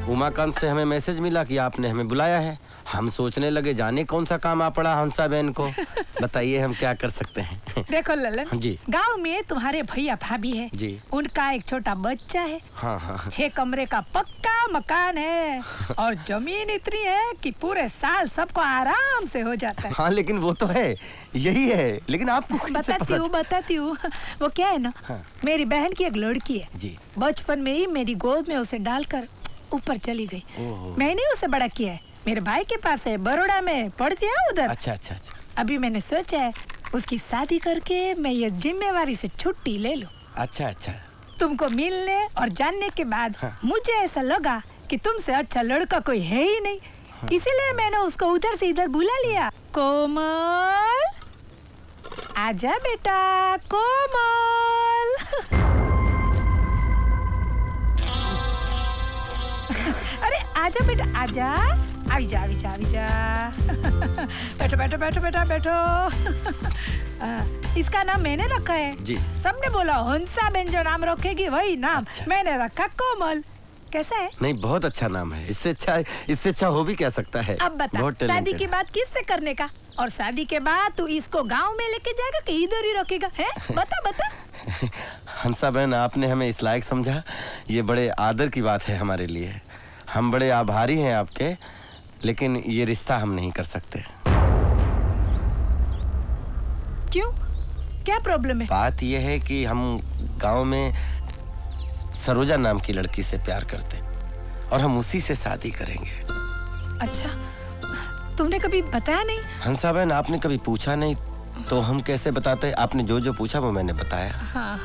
उमाकांत से हमें मैसेज मिला कि आपने हमें बुलाया है। हम सोचने लगे जाने कौन सा काम आ पड़ा हंसा बहन को। बताइए हम क्या कर सकते हैं? देखो ललन जी, गांव में तुम्हारे भैया भाभी है जी, उनका एक छोटा बच्चा है। हाँ हाँ। 6 कमरे का पक्का मकान है और जमीन इतनी है कि पूरे साल सबको आराम से हो जाता है। हाँ लेकिन वो तो है, यही है, लेकिन आपको बताती हूँ वो क्या है ना, हाँ। मेरी बहन की एक लड़की है जी, बचपन में ही मेरी गोद में उसे डालकर ऊपर चली गई। मैंने उसे बड़ा किया है, मेरे भाई के पास है, बड़ौदा में पढ़ती है उधर। अच्छा अच्छा अच्छा। अभी मैंने सोचा है उसकी शादी करके मैं ये जिम्मेवारी से छुट्टी ले लूं। अच्छा अच्छा। तुमको मिलने और जानने के बाद मुझे ऐसा लगा कि तुमसे अच्छा लड़का कोई है ही नहीं, इसीलिए मैंने उसको उधर से इधर बुला लिया। कोमल, आजा बेटा, कोमल। अरे आजा बेटा, आजा जा बैठो बैठो बैठो बेटा बैठो। इसका नाम मैंने रखा है जी। सबने बोला हंसा बेन जो नाम रखेगी वही नाम। अच्छा। मैंने रखा कोमल। कैसा है? नहीं, बहुत अच्छा नाम है। इससे अच्छा हो भी क्या सकता है। अब बता, बहुत शादी talented की है। बात किससे करने का? और शादी के बाद तू इसको गांव में लेके जाएगा कि इधर ही रखेगा? है बता बता। हंसा बहन, आपने हमें इस लायक समझा, ये बड़े आदर की बात है हमारे लिए। हम बड़े आभारी हैं आपके, लेकिन ये रिश्ता हम नहीं कर सकते। क्यों? क्या प्रॉब्लम है? बात यह है कि हम गांव में सरोजा नाम की लड़की से प्यार करते और हम उसी से शादी करेंगे। अच्छा, तुमने कभी बताया नहीं? हंसा बहन, आपने कभी पूछा नहीं तो हम कैसे बताते? आपने जो जो पूछा वो मैंने बताया। हाँ।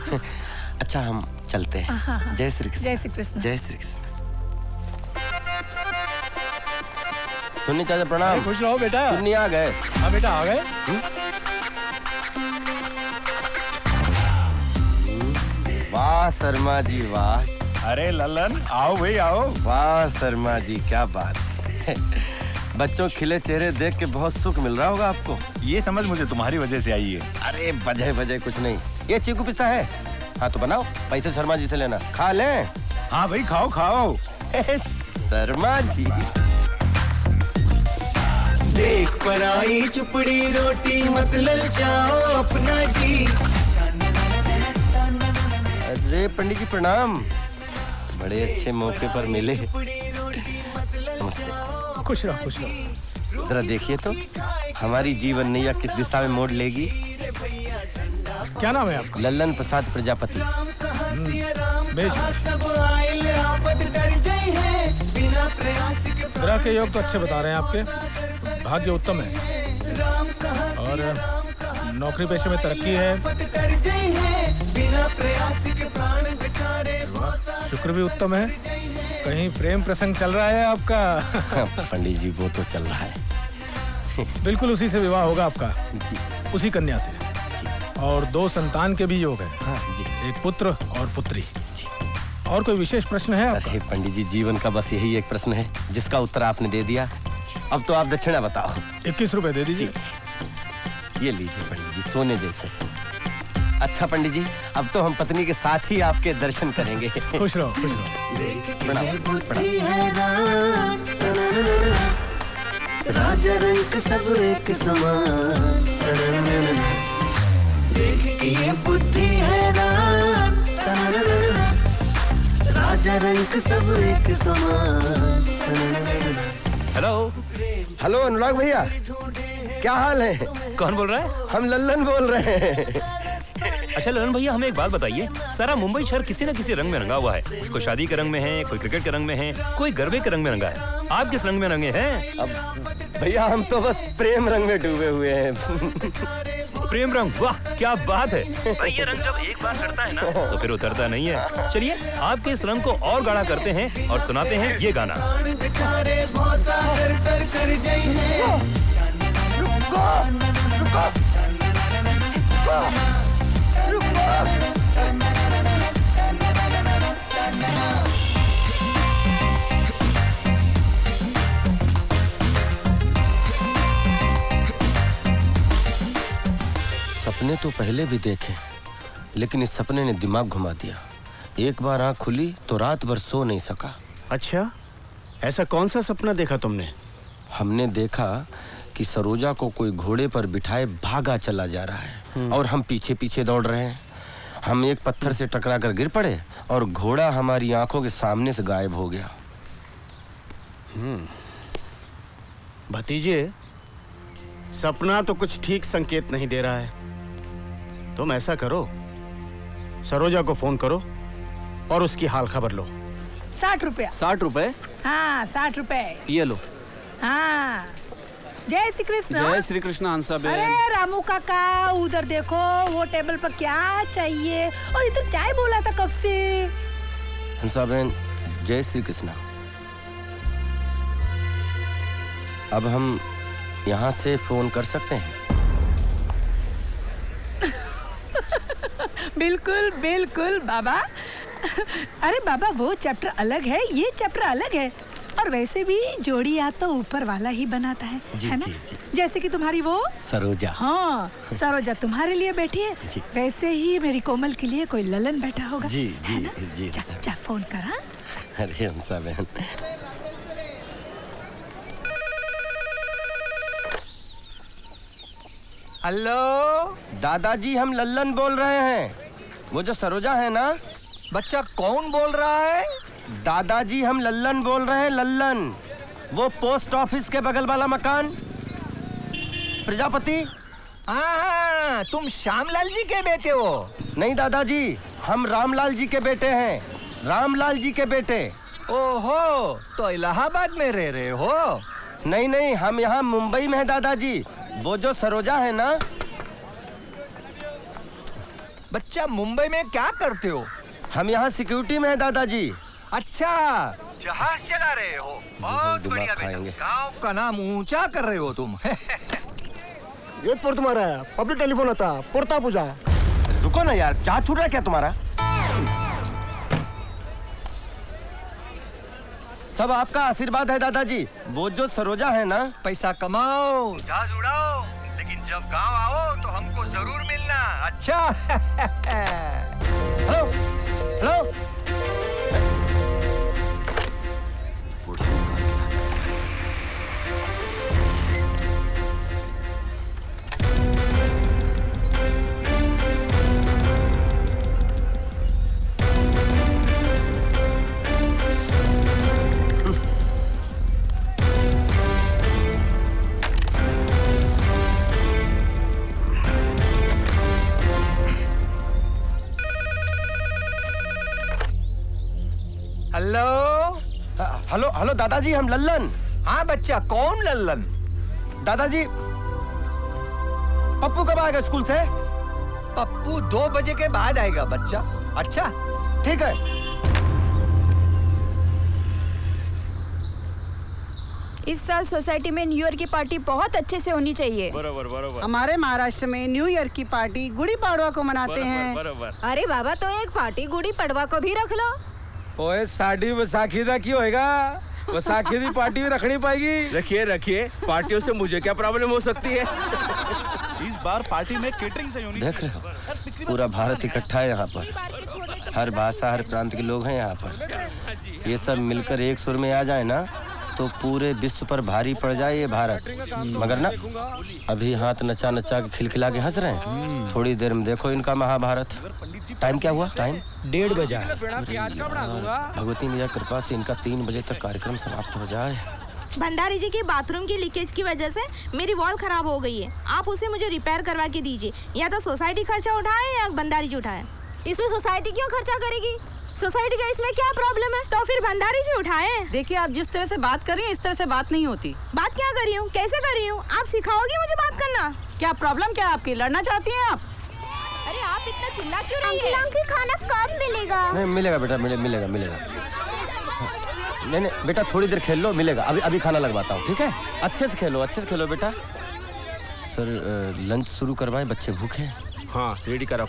अच्छा, हम चलते हैं। हाँ, हाँ। जय श्री कृष्ण। जय श्री कृष्ण। जय श्री कृष्ण। तुन्नी चाचा प्रणाम। खुश रहो बेटा। तुन्नी आ गए? हाँ बेटा आ गए। वाह शर्मा जी वाह। अरे ललन, आओ भाई आओ। वाह शर्मा जी, क्या बात है। बच्चों खिले चेहरे देख के बहुत सुख मिल रहा होगा आपको। ये समझ मुझे तुम्हारी वजह से आई है। अरे बजाय बजाय कुछ नहीं। ये चीकू पिस्ता है? हाँ तो बनाओ, पैसे शर्मा जी से लेना। खा लें? हाँ भाई खाओ खाओ। शर्मा जी। देख पर आई चुपड़ी रोटी मत ललचाओ अपना जी। अरे पंडित जी प्रणाम, बड़े अच्छे मौके पर मिले। नमस्ते। खुश रहो खुश रहो। जरा देखिए तो हमारी जीवन नैया किस दिशा में मोड़ लेगी। क्या नाम है आपका? लल्लन प्रसाद प्रजापति। ग्रह के योग तो अच्छे बता रहे हैं आपके, भाग्य उत्तम है और नौकरी पेशे में तरक्की है। शुक्र भी उत्तम है। कहीं प्रेम प्रसंग चल रहा है आपका? पंडित जी वो तो चल रहा है। बिल्कुल उसी से विवाह होगा आपका जी। उसी कन्या से और 2 संतान के भी योग है। हाँ जी। एक पुत्र और पुत्री। और कोई विशेष प्रश्न है आपका? अरे पंडित जी, जीवन का बस यही एक प्रश्न है जिसका उत्तर आपने दे दिया। अब तो आप दक्षिणा बताओ। 21 रुपए दे दीजिए। ये लीजिए पंडित जी, सोने जैसे। अच्छा पंडित जी, अब तो हम पत्नी के साथ ही आपके दर्शन करेंगे। खुश रहो खुश रहो। प्रणाम। राजा रंग सब एक समान। देख के ये बुद्धि हैरान। राजा रंग सब एक समान। हेलो। हेलो अनुराग भैया, क्या हाल है? कौन बोल रहा है? हम लल्लन बोल रहे हैं। अच्छा ललन भैया, हमें एक बात बताइए, सारा मुंबई शहर किसी न किसी रंग में रंगा हुआ है। कोई शादी के रंग में है, कोई क्रिकेट के रंग में है, कोई गरबे के रंग में रंगा है। आप किस रंग में रंगे हैं? अब भैया हम तो बस प्रेम रंग में डूबे हुए हैं। प्रेम रंग, वाह क्या बात है। भाई ये रंग जब एक बार चढ़ता है ना तो फिर उतरता नहीं है। चलिए आपके इस रंग को और गाढ़ा करते हैं और सुनाते हैं ये गाना। सपने तो पहले भी देखे, लेकिन इस सपने ने दिमाग घुमा दिया। एक बार आंख खुली तो रात भर सो नहीं सका। अच्छा, ऐसा कौन सा सपना देखा तुमने? हमने देखा कि सरोजा को कोई घोड़े पर बिठाए भागा चला जा रहा है और हम पीछे पीछे दौड़ रहे हैं। हम एक पत्थर से टकराकर गिर पड़े और घोड़ा हमारी आंखों के सामने से गायब हो गया। भतीजे, सपना तो कुछ ठीक संकेत नहीं दे रहा है। तुम ऐसा करो, सरोजा को फोन करो और उसकी हाल खबर लो। 60 रुपया। 60 रुपए? हाँ 60 रुपए। ये लो। हाँ जय श्री कृष्ण। जय श्री कृष्ण हंसा बेन। अरे रामू काका, उधर देखो वो टेबल पर क्या चाहिए, और इधर चाय बोला था कब से। हंसा बहन, जय श्री कृष्णा। अब हम यहाँ से फोन कर सकते हैं? बिल्कुल बिल्कुल बाबा। अरे बाबा, वो चैप्टर अलग है, ये चैप्टर अलग है, और वैसे भी जोड़ी याद तो ऊपर वाला ही बनाता है, जी, है ना? जी, जी। जैसे कि तुम्हारी वो सरोजा। हाँ, सरोजा तुम्हारे लिए बैठी है, वैसे ही मेरी कोमल के लिए कोई ललन बैठा होगा। जी जी जी। जा फोन कर। हाँ, अरे हंसा बहन। हेलो दादाजी, हम लल्लन बोल रहे हैं। वो जो सरोजा है ना। बच्चा कौन बोल रहा है? दादाजी, हम लल्लन बोल रहे हैं, लल्लन। वो पोस्ट ऑफिस के बगल वाला मकान, प्रजापति। हाँ, तुम श्यामलाल जी के बेटे हो? नहीं दादाजी, हम रामलाल जी के बेटे हैं, रामलाल जी के बेटे। ओहो, तो इलाहाबाद में रह रहे हो? नहीं नहीं, हम यहाँ मुंबई में हैं दादाजी। वो जो सरोजा है ना। बच्चा, मुंबई में क्या करते हो? हम यहाँ सिक्योरिटी में हैं दादाजी। अच्छा, जहाज चला रहे हो? बहुत बढ़िया बेटा। गाँव का नाम ऊंचा कर रहे हो तुम। ये पर तुम्हारा पब्लिक टेलीफोन होता पुरता पूजा। रुको ना यार, जहाज छूट रहा है क्या तुम्हारा? सब आपका आशीर्वाद है दादाजी। वो जो सरोजा है ना। पैसा कमाओ, जहाज उड़ाओ, लेकिन जब गांव आओ तो हमको जरूर मिलना। अच्छा। Hello hello. Hello hello hello दादाजी, हम लल्लन। हाँ बच्चा, कौन लल्लन? दादाजी, पप्पू कब आएगा स्कूल से? पप्पू 2 बजे के बाद आएगा बच्चा। अच्छा, ठीक है। इस साल सोसाइटी में न्यू ईयर की पार्टी बहुत अच्छे से होनी चाहिए। बरोबर बरोबर। हमारे महाराष्ट्र में न्यू ईयर की पार्टी गुड़ी पड़वा को मनाते हैं। बरोबर। अरे बाबा, तो एक पार्टी गुड़ी पड़वा को भी रख लो। ओए साड़ी विसाखी दा क्यों होएगा? विसाखी दी पार्टी भी रखनी पाएगी। रखिए रखिए, पार्टियों से मुझे क्या प्रॉब्लम हो सकती है? इस बार पार्टी में केटरिंग से होनी। देख रहे हो, पूरा भारत इकट्ठा है यहाँ पर। हर भाषा, हर प्रांत के लोग हैं यहाँ पर। ये सब मिलकर एक सुर में आ जाए ना तो पूरे विश्व पर भारी पड़ जाए ये भारत। मगर ना, अभी हाथ नचा नचा के खिलखिला के हंस रहे हैं। थोड़ी देर में देखो इनका महाभारत। टाइम क्या हुआ? टाइम 1:30 बजा। भगवती मैया कृपा से इनका 3 बजे तक कार्यक्रम समाप्त हो जाए। भंडारी जी की बाथरूम की लीकेज की वजह से मेरी वॉल खराब हो गई है। आप उसे मुझे रिपेयर करवा के दीजिए। या तो सोसाइटी खर्चा उठाए या भंडारी जी उठाए। इसमें सोसाइटी क्यों खर्चा करेगी? सोसाइटी का इसमें क्या प्रॉब्लम है? तो फिर भंडारी जी उठाए। देखिए, आप जिस तरह से बात कर रही हैं, इस तरह से बात नहीं होती। बात क्या कर रही हूँ? कैसे कर रही हूँ? आप सिखाओगी मुझे बात करना? क्या प्रॉब्लम क्या है आपकी? लड़ना चाहती हैं आप? अरे आप इतना चिल्ला क्यों रही हैं? अंकल, खाना कब मिलेगा? नहीं मिलेगा बेटा, मिलेगा मिलेगा। नहीं नहीं बेटा, थोड़ी देर खेल लो, मिलेगा। अभी अभी खाना लगवाता हूँ, ठीक है? अच्छे से खेलो बेटा। सर, लंच शुरू करवाएं, बच्चे भूखे हैं। हाँ, रेडी कराओ।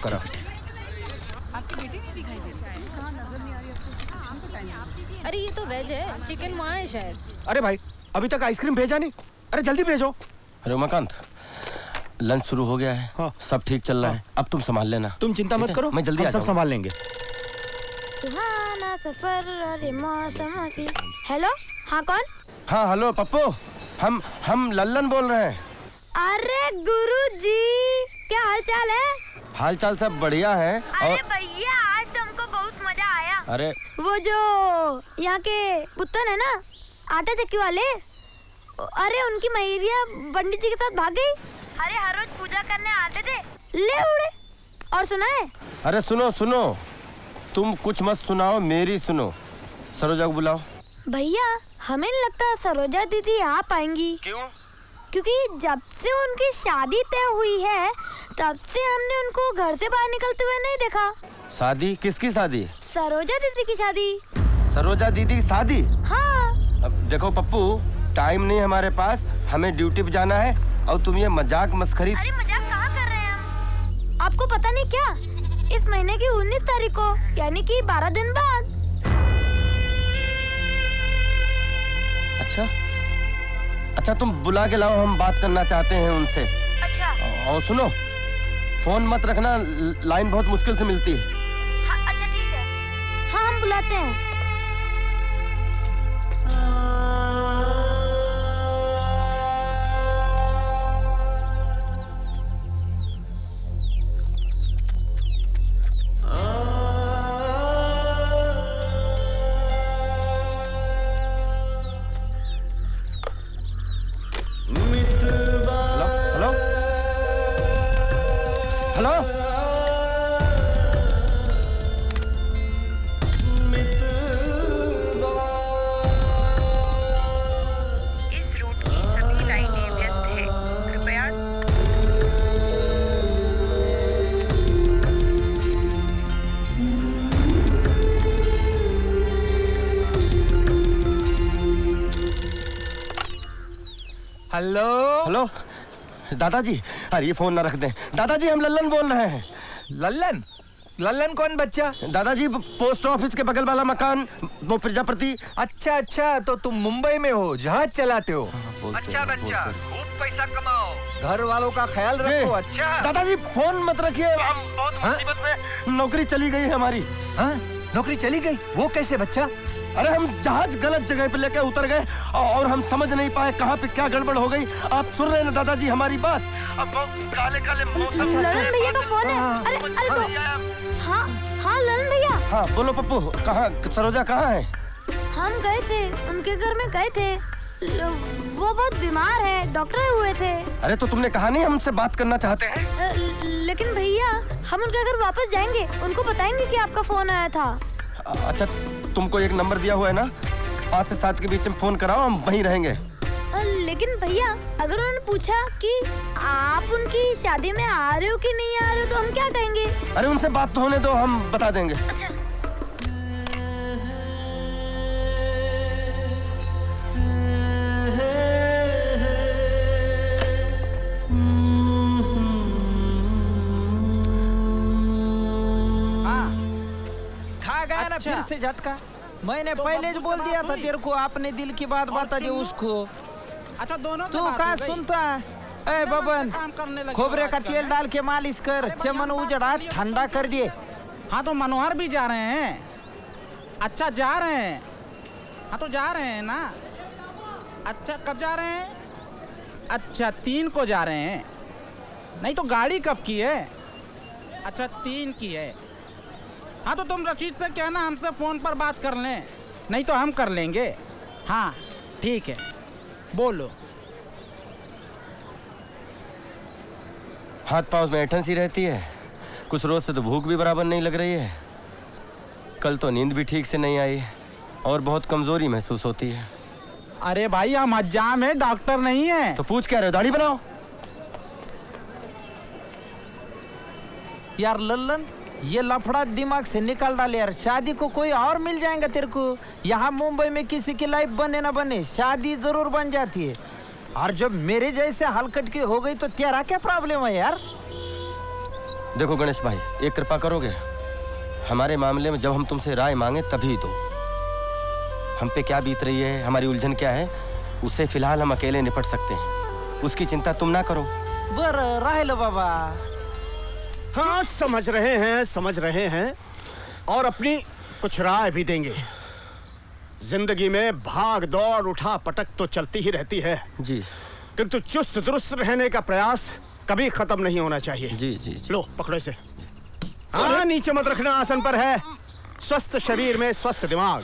अरे ये तो वेज है, चिकन वहाँ है शायद। अरे भाई, अभी तक आइसक्रीम भेजा नहीं। अरे जल्दी भेजो। अरे उमाकांत, लंच शुरू हो गया है। हाँ। सब ठीक चल रहा है। अब तुम संभाल लेना। तुम चिंता मत करो, मैं जल्दी आ सब जाऊंगा। संभाल लेंगे। सुहाना सफर अरे मौसम की। हेलो, हाँ कौन? हाँ हेलो पप्पू, हम लल्लन बोल रहे हैं। अरे गुरुजी, क्या हाल चाल है? हाल चाल सब बढ़िया है। अरे भैया, आज तुमको बहुत मजा आया। अरे वो जो यहाँ के पुत्तन है ना, आटा चक्की वाले, अरे उनकी मैरिया पंडित जी के साथ भाग गई। अरे हर रोज पूजा करने आते थे, ले उड़े। और सुना है? अरे सुनो, तुम कुछ मत सुनाओ, मेरी सुनो। सरोजा को बुलाओ। भैया, हमें नहीं लगता सरोजा दीदी आ पाएंगी। क्यों? क्योंकि जब से उनकी शादी तय हुई है, तब से हमने उनको घर से बाहर निकलते हुए नहीं देखा। शादी? किसकी शादी? सरोजा दीदी की शादी। सरोजा दीदी की शादी? हाँ। अब देखो पप्पू, टाइम नहीं हमारे पास, हमें ड्यूटी पे जाना है। और तुम ये मजाक मस्खरी। अरे मजाक कहाँ कर रहे हैं हम? आपको पता नहीं क्या, इस महीने की 19 तारीख को, यानी कि 12 दिन बाद अच्छा अच्छा, तुम बुला के लाओ, हम बात करना चाहते हैं उनसे। अच्छा। और सुनो, फोन मत रखना, लाइन बहुत मुश्किल से मिलती है। हाँ, अच्छा ठीक है। हाँ, हम बुलाते हैं। हेलो, इस रूट की सभी लाइनें व्यस्त हैं। कृपया हेलो हेलो दादाजी, अरे ये फोन ना रख दें। दादाजी, हम लल्लन बोल रहे हैं। लल्लन? लल्लन कौन बच्चा? दादाजी, पोस्ट ऑफिस के बगल वाला मकान, वो प्रजापति। अच्छा अच्छा, तो तुम मुंबई में हो, जहाज चलाते हो। अच्छा बच्चा, खूब पैसा कमाओ, घर वालों का ख्याल रखो। अच्छा दादाजी, फोन मत रखिए, हम बहुत मुसीबत में, नौकरी चली गई है हमारी। हाँ, नौकरी चली गई? वो कैसे बच्चा? अरे हम जहाज गलत जगह पे लेके उतर गए और हम समझ नहीं पाए कहाँ पे क्या गड़बड़ हो गई। आप सुन रहे हैं ना दादाजी हमारी बात? अब काले काले ललन भैया का फोन है। अरे अरे तो हाँ हाँ ललन भैया। हाँ बोलो पप्पू, कहाँ सरोजा कहाँ है? हम गए थे, उनके घर में गए थे। वो बहुत बीमार है, डॉक्टर हुए थे। अरे तो तुमने कहा नहीं हमसे बात करना चाहते हैं? लेकिन भैया, हम उनके घर वापस जाएंगे, उनको बताएंगे कि आपका फोन आया था। अच्छा, तुमको एक नंबर दिया हुआ है ना, 5 से 7 के बीच में फोन कराओ, हम वहीं रहेंगे। लेकिन भैया, अगर उन्होंने पूछा कि आप उनकी शादी में आ रहे हो कि नहीं आ रहे हो, तो हम क्या कहेंगे? अरे उनसे बात तो होने दो, हम बता देंगे। अच्छा। खा गया ना फिर से झटका। मैंने पहले ही बोल दिया था तेरे को, अपने दिल की बात बता दे उसको। अच्छा दोनों तू कहाँ सुनता है? ए बबन, खोबरे का तेल डाल के मालिश कर, चमन उजड़ा ठंडा कर दिए। हाँ तो मनोहर भी जा रहे हैं। अच्छा जा रहे हैं? हाँ तो जा रहे हैं ना। अच्छा कब जा रहे हैं? अच्छा 3 को जा रहे हैं। नहीं तो गाड़ी कब की है? अच्छा 3 की है। हाँ तो तुम रशीद से कहना हमसे फोन पर बात कर लें, नहीं तो हम कर लेंगे। हाँ ठीक है, बोलो। हाथ पाँव में ऐंठन सी रहती है, कुछ रोज से तो भूख भी बराबर नहीं लग रही है। कल तो नींद भी ठीक से नहीं आई और बहुत कमजोरी महसूस होती है। अरे भाई, हम हज्जाम है, डॉक्टर नहीं है। तो पूछ क्या रहे हो, दाढ़ी बनाओ। यार लल्लन, ये लफड़ा दिमाग से निकाल डाल यार। शादी को कोई और मिल जाएगा तेरे को। यहाँ मुंबई में किसी की लाइफ बने ना बने, शादी जरूर बन जाती है। और जब मेरे जैसे हलकट की हो गई तो तेरा क्या प्रॉब्लम है यार? देखो गणेश भाई, एक कृपा करोगे, हमारे मामले में जब हम तुमसे राय मांगे तभी दो। हम पे क्या बीत रही है, हमारी उलझन क्या है, उससे फिलहाल हम अकेले निपट सकते हैं। उसकी चिंता तुम ना करो। बर राय लो बाबा। हाँ समझ रहे हैं और अपनी कुछ राय भी देंगे। जिंदगी में भाग दौड़ उठा पटक तो चलती ही रहती है जी, किंतु चुस्त दुरुस्त रहने का प्रयास कभी खत्म नहीं होना चाहिए। जी जी, जी। लो पकड़ो इसे। हाँ नीचे मत रखना, आसन पर है। स्वस्थ शरीर में स्वस्थ दिमाग।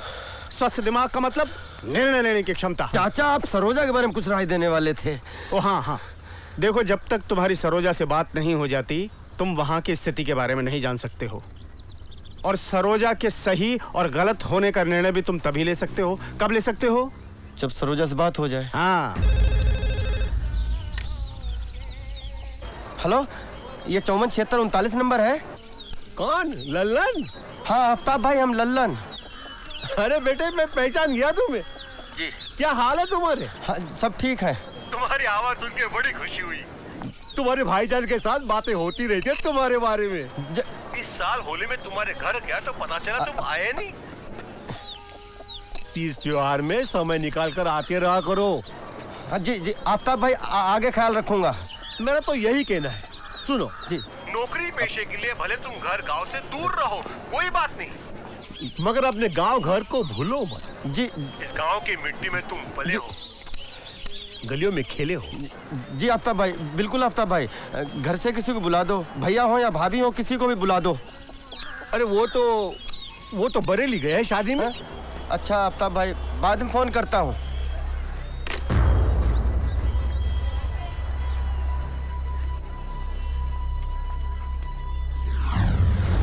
स्वस्थ दिमाग का मतलब निर्णय लेने की क्षमता। चाचा, आप सरोजा के बारे में कुछ राय देने वाले थे। ओ हाँ, देखो जब तक तुम्हारी सरोजा से बात नहीं हो जाती, तुम वहां की स्थिति के बारे में नहीं जान सकते हो। और सरोजा के सही और गलत होने का निर्णय भी तुम तभी ले सकते हो। कब ले सकते हो? जब सरोजा से बात हो जाए। हाँ। हेलो, ये 547639 नंबर है। कौन? लल्लन? हाँ आफ्ताब भाई, हम लल्लन। अरे बेटे, मैं पहचान गया तुम्हें। जी। क्या हाल है तुम्हारे? हाँ, सब ठीक है। तुम्हारी आवाज सुन के बड़ी खुशी हुई। तुम्हारे भाईजान के साथ बातें होती रहती है तुम्हारे बारे में। इस साल होली में तुम्हारे घर गया तो पता चला तुम आए नहीं। तीज त्योहार में समय निकाल कर आते रहा करो। हाँ जी जी आफ्ताब भाई आगे ख्याल रखूंगा। मेरा तो यही कहना है। सुनो जी, नौकरी पेशे के लिए भले तुम घर गांव से दूर रहो, कोई बात नहीं, मगर अपने गांव घर को भूलो मत। जी, इस गांव की मिट्टी में तुम पले हो, गलियों में खेले हो। जी आफ्ताब भाई, बिल्कुल आफ्ताब भाई, घर से किसी को बुला दो, भैया हो या भाभी हो, किसी को भी बुला दो। अरे वो तो बरेली गए हैं शादी में। अच्छा आफ्ताब भाई, बाद में फोन करता हूँ।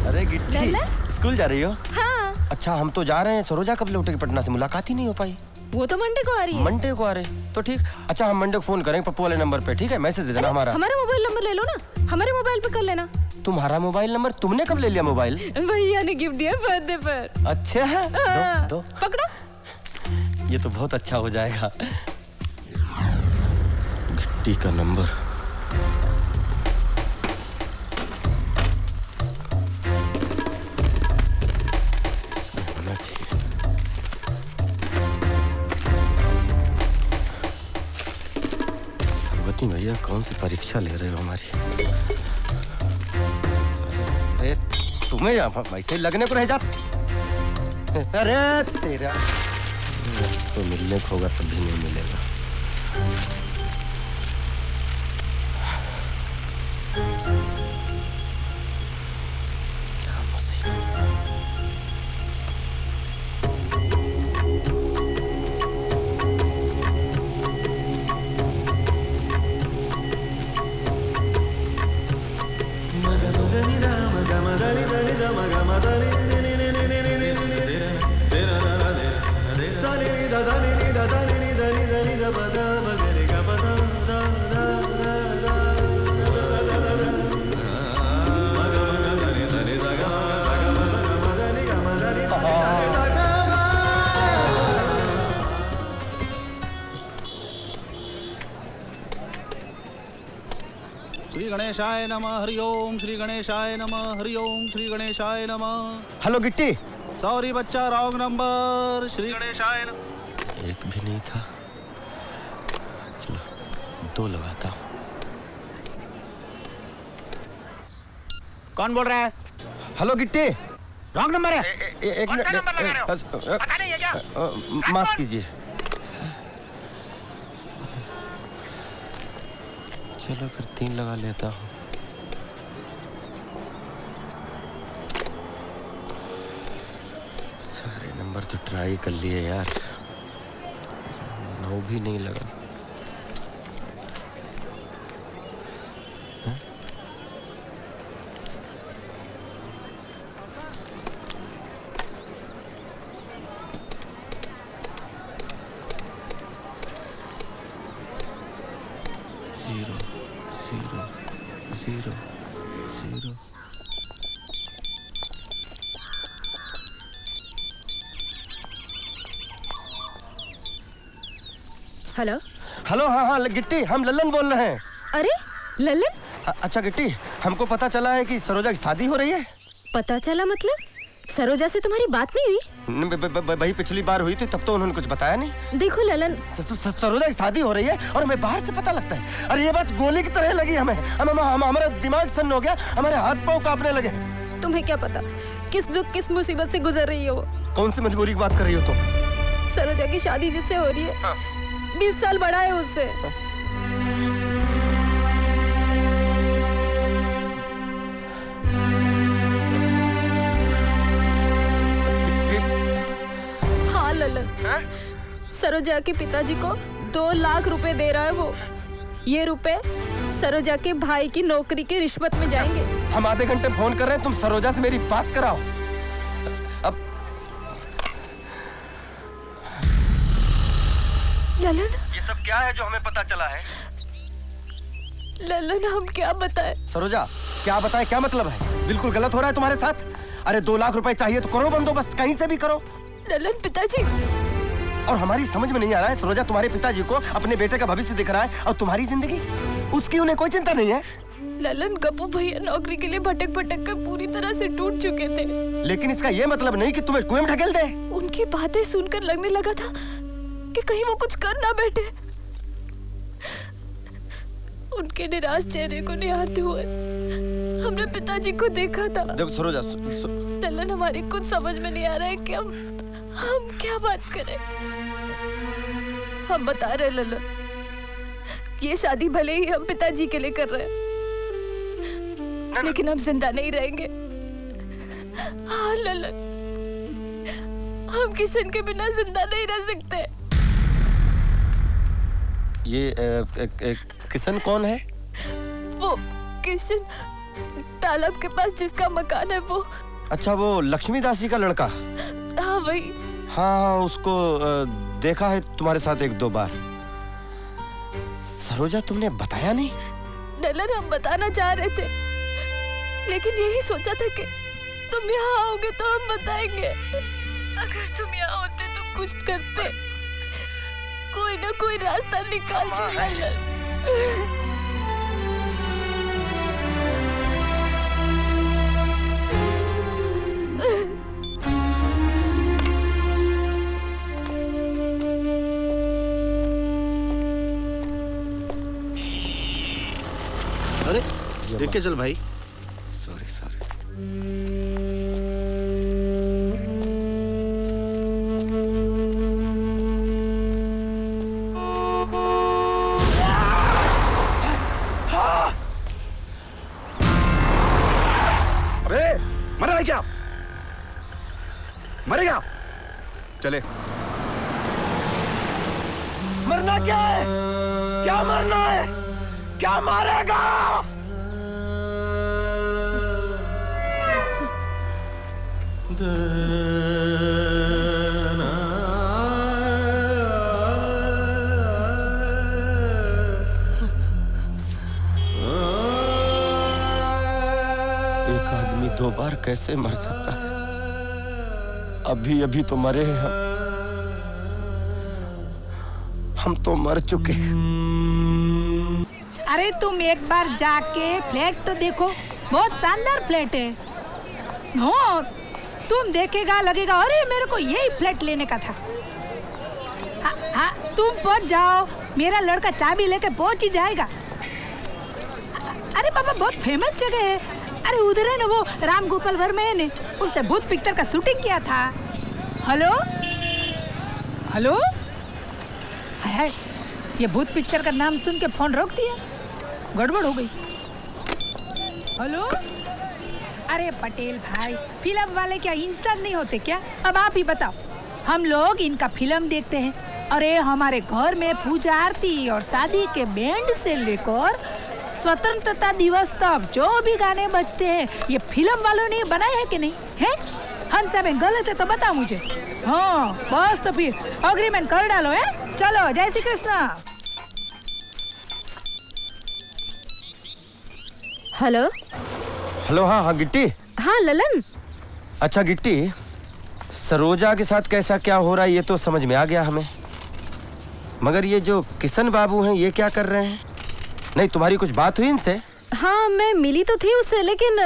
अरे गिट्टी, स्कूल जा रही हो? हाँ। अच्छा हम तो जा रहे हैं। सरोजा कब लौटेगी पटना से? मुलाकात ही नहीं हो पाई। वो तो मंडे को आ रही है। मंडे को आ रहे तो ठीक। अच्छा हम मंडे को फोन करेंगे पप्पू वाले नंबर पे, ठीक है? मैसेज दे देना हमारा मोबाइल नंबर ले लो ना, हमारे मोबाइल पे कर लेना। तुम्हारा मोबाइल नंबर? तुमने कब ले लिया मोबाइल? भैया ने गिफ्ट दिया बर्थडे पर। अच्छा है, दो। पकड़ो। ये तो बहुत अच्छा हो जाएगा। गिट्टी का नंबर। होना चाहिए। पार्वती भैया कौन सी परीक्षा ले रहे हो हमारी? अरे तुम्हें ऐसे लगने को रह जा। अरे तेरा तो मिलने को होगा तभी नहीं मिलेगा। क्या मुसीबत। श्री गणेशाय नमः, हरि ओम श्री गणेशाय नमः, हरि ओम श्री गणेशाय नमः। हेलो गिट्टी। सॉरी बच्चा, रॉन्ग नंबर। श्री गणेशाय नमः। एक भी नहीं था। चलो 2 लगाता हूँ। कौन बोल रहा है? हेलो गिट्टी। रॉन्ग नंबर है। एक मिनट, माफ कीजिए। चलो फिर 3 लगा लेता हूँ। सारे नंबर तो ट्राई कर लिए यार, 9 भी नहीं लगा। जीरो। हेलो हेलो, हाँ गिट्टी, हम लल्लन बोल रहे हैं। अरे लल्लन? अच्छा गिट्टी, हमको पता चला है कि सरोजा की शादी हो रही है। पता चला मतलब? सरोजा से तुम्हारी बात नहीं हुई? भाई पिछली बार हुई थी तब तो उन्होंने कुछ बताया नहीं। देखो ललन, सरोजा की शादी हो रही है और हमें बाहर से पता लगता है। अरे ये बात गोली की तरह लगी हमें। हमारा दिमाग सन्न हो गया, हमारे हाथ पांव कांपने लगे। तुम्हें क्या पता किस दुख किस मुसीबत से गुजर रही हो? कौन सी मजबूरी की बात कर रही हो तुम? सरोजा की शादी जिससे हो रही है 20 साल बड़ा है उससे। हाँ ललन, सरोजा के पिताजी को 2 लाख रुपए दे रहा है वो। ये रुपए सरोजा के भाई की नौकरी के रिश्वत में जाएंगे। हम आधे घंटे फोन कर रहे हैं, तुम सरोजा से मेरी बात कराओ। अब ललन, ये सब क्या है जो हमें पता चला है? ललन हम क्या बताएं? सरोजा क्या बताएं, क्या मतलब है? बिल्कुल गलत हो रहा है तुम्हारे साथ। अरे 2 लाख रुपए चाहिए तो करो बंदोबस्त, कहीं से भी करो। ललन पिताजी, और हमारी समझ में नहीं आ रहा है, सरोजा तुम्हारे पिताजी को अपने बेटे का भविष्य दिख रहा है और तुम्हारी जिंदगी, उसकी उन्हें कोई चिंता नहीं है। ललन गप्पू भैया नौकरी के लिए भटक भटक कर पूरी तरह से टूट चुके थे। लेकिन इसका ये मतलब नहीं कि तुम्हें कुएं में ढकेल दे। उनकी बातें सुनकर लगने लगा था कि कहीं वो कुछ कर ना बैठे। उनके निराश चेहरे को निहारते हुए हमने पिताजी को देखा था। जब सरोजा ललन, हमारी कुछ समझ में नहीं आ रहा है कि हम क्या बात करें। हम बता रहे ललन, ये शादी भले ही हम पिताजी के लिए कर रहे हैं, लेकिन हम जिंदा नहीं रहेंगे। हाँ ललन, हम किशन के बिना जिंदा नहीं रह सकते। ये किशन कौन है? वो किशन, तालाब के पास जिसका मकान है वो। अच्छा, वो लक्ष्मीदास जी का लड़का? हाँ वही। हाँ, उसको देखा है तुम्हारे साथ एक दो बार। सरोजा, तुमने बताया नहीं? ललन, हम बताना चाह रहे थे, लेकिन यही सोचा था कि तुम यहाँ आओगे तो हम बताएंगे। अगर तुम यहाँ होते तो कुछ करते, कोई ना कोई रास्ता निकालते ललन। अरे देख के चल भाई। सॉरी। अबे मरा है क्या? मरेगा? चले। मरना क्या है? क्या मरना है? क्या मारेगा? एक आदमी दो बार कैसे मर सकता है? अभी अभी तो मरे हैं हम तो मर चुके। अरे तुम एक बार जाके फ्लैट तो देखो, बहुत शानदार फ्लैट है। हाँ, तुम देखेगा लगेगा अरे मेरे को यही फ्लैट लेने का था। हाँ, तुम पहुंच जाओ, मेरा लड़का चाबी लेके पहुंच ही जाएगा। अरे पापा, बहुत फेमस जगह है। अरे उधर है ना वो राम गोपाल वर्मा है ने, उसने भूत पिक्चर का शूटिंग किया था। हेलो हेलो, हाय, ये भूत पिक्चर का नाम सुन के फोन रोक दिया, गड़बड़ हो गई। हेलो, अरे पटेल भाई, फिल्म वाले क्या इंसान नहीं होते क्या? अब आप ही बताओ, हम लोग इनका फिल्म देखते हैं। अरे हमारे घर में पूजा आरती और शादी के बैंड से लेकर स्वतंत्रता दिवस तक जो भी गाने बजते हैं, ये फिल्म वालों ने बनाए हैं कि नहीं है? हंसा बहन गलत है तो बताओ मुझे। हाँ बस, तो फिर अग्रीमेंट कर डालो है। चलो, जय श्री कृष्ण। Hello hello. हाँ गिट्टी। हाँ ललन। अच्छा गिट्टी, सरोजा के साथ कैसा क्या हो रहा है ये तो समझ में आ गया हमें, मगर ये जो किशन बाबू हैं ये क्या कर रहे हैं? नहीं, तुम्हारी कुछ बात हुई इनसे? हाँ, मैं मिली तो थी उससे, लेकिन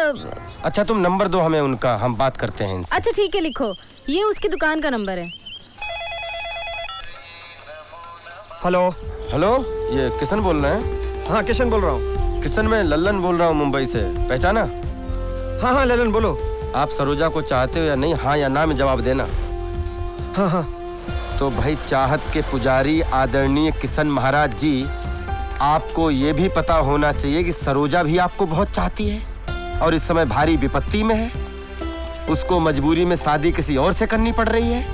अच्छा, तुम नंबर दो हमें उनका, हम बात करते हैं इनसे। अच्छा ठीक है, लिखो, ये उसकी दुकान का नंबर है। हेलो हेलो, ये किशन बोल रहे हैं? हाँ किशन बोल रहा हूँ। किशन, मैं लल्लन बोल रहा हूँ मुंबई से, पहचाना? हाँ ललन बोलो। आप सरोजा को चाहते हो या नहीं? हाँ या ना में जवाब देना। हाँ। तो भाई, चाहत के पुजारी आदरणीय किशन महाराज जी, आपको ये भी पता होना चाहिए कि सरोजा भी आपको बहुत चाहती है और इस समय भारी विपत्ति में है। उसको मजबूरी में शादी किसी और से करनी पड़ रही है।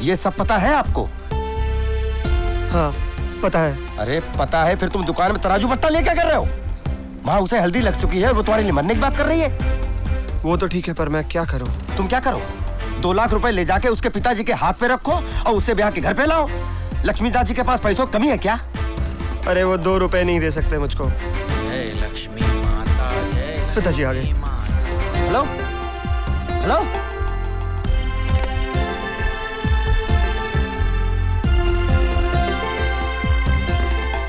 ये सब पता है आपको? हाँ पता है। अरे पता है, फिर तुम दुकान में तराजू पत्ता ले क्या कर रहे हो? वहाँ उसे हल्दी लग चुकी है और वो तुम्हारे लिए मरने की बात कर रही है। वो तो ठीक है, पर मैं क्या करूं? तुम क्या करो? 2 लाख रुपए ले जाके उसके पिताजी के हाथ पे रखो और उसे ब्याह के घर पे लाओ। लक्ष्मीदास जी के पास पैसों कमी है क्या? अरे वो 2 रुपए नहीं दे सकते मुझको। जय लक्ष्मी माता, जय पिताजी आ गए। हेलो हेलो,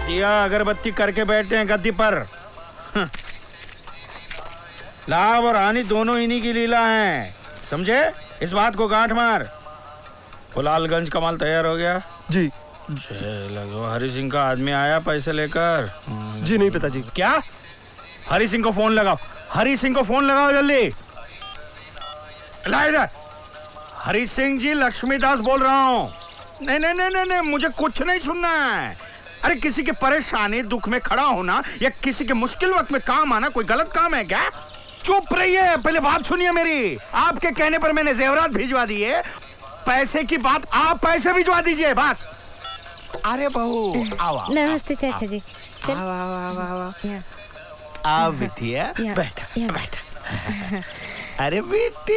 दिया अगरबत्ती करके बैठते हैं गद्दी पर। लाभ और हानि दोनों इन्हीं की लीला है, समझे? इस बात को गांठ मार। वो लालगंज का माल तैयार हो गया? जी। लगो हरी सिंह का आदमी आया पैसे लेकर? जी नहीं पिताजी। क्या? हरी सिंह को फोन लगाओ, हरी सिंह को फोन लगाओ जल्दी। ला इधर। हरी सिंह जी, लक्ष्मीदास बोल रहा हूँ। नहीं नहीं नहीं नहीं, मुझे कुछ नहीं सुनना है। अरे किसी के परेशानी दुख में खड़ा होना या किसी के मुश्किल वक्त में काम आना कोई गलत काम है क्या? चुप रहिए, पहले बात सुनिए मेरी। आपके कहने पर मैंने जेवरात भिजवा दिए, पैसे की बात आप पैसे भिजवा दीजिए बस। अरे बहू आओ। नमस्ते चाचा जी। आओ बिटिया, बैठा बैठा। अरे बेटी,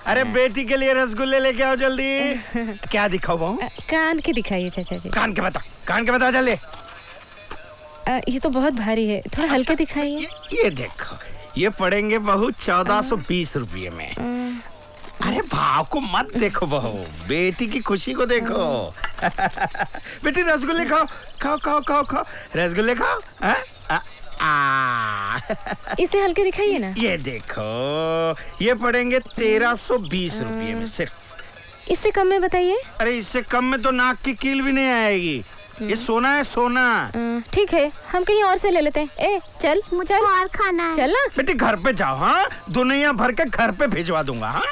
अरे बेटी के लिए रसगुल्ले लेके आओ जल्दी। क्या दिखाओ बहू? कान के दिखाइए चाचा जी। कान के बता, कान के बता जल्दी। ये तो बहुत भारी है, थोड़ा हल्के दिखाइए। ये देखो, ये पड़ेंगे बहू 1420 रुपये में। अरे भाव को मत देखो बहू, बेटी की खुशी को देखो। बेटी रसगुल्ले खाओ, खाओ खाओ खाओ खाओ, रसगुल्ले खाओ। इसे हल्के दिखाइए ना। ये देखो, ये पड़ेंगे 1320 रुपये में सिर्फ। इससे कम में बताइए। अरे इससे कम में तो नाक की कील भी नहीं आएगी। ये सोना है, सोना। ठीक है, हम कहीं और से ले लेते हैं। ए चल, मुझे और खाना है। चल ना बेटी, घर पे जाओ। हाँ, दुनिया भर के घर पे भिजवा दूंगा। हाँ,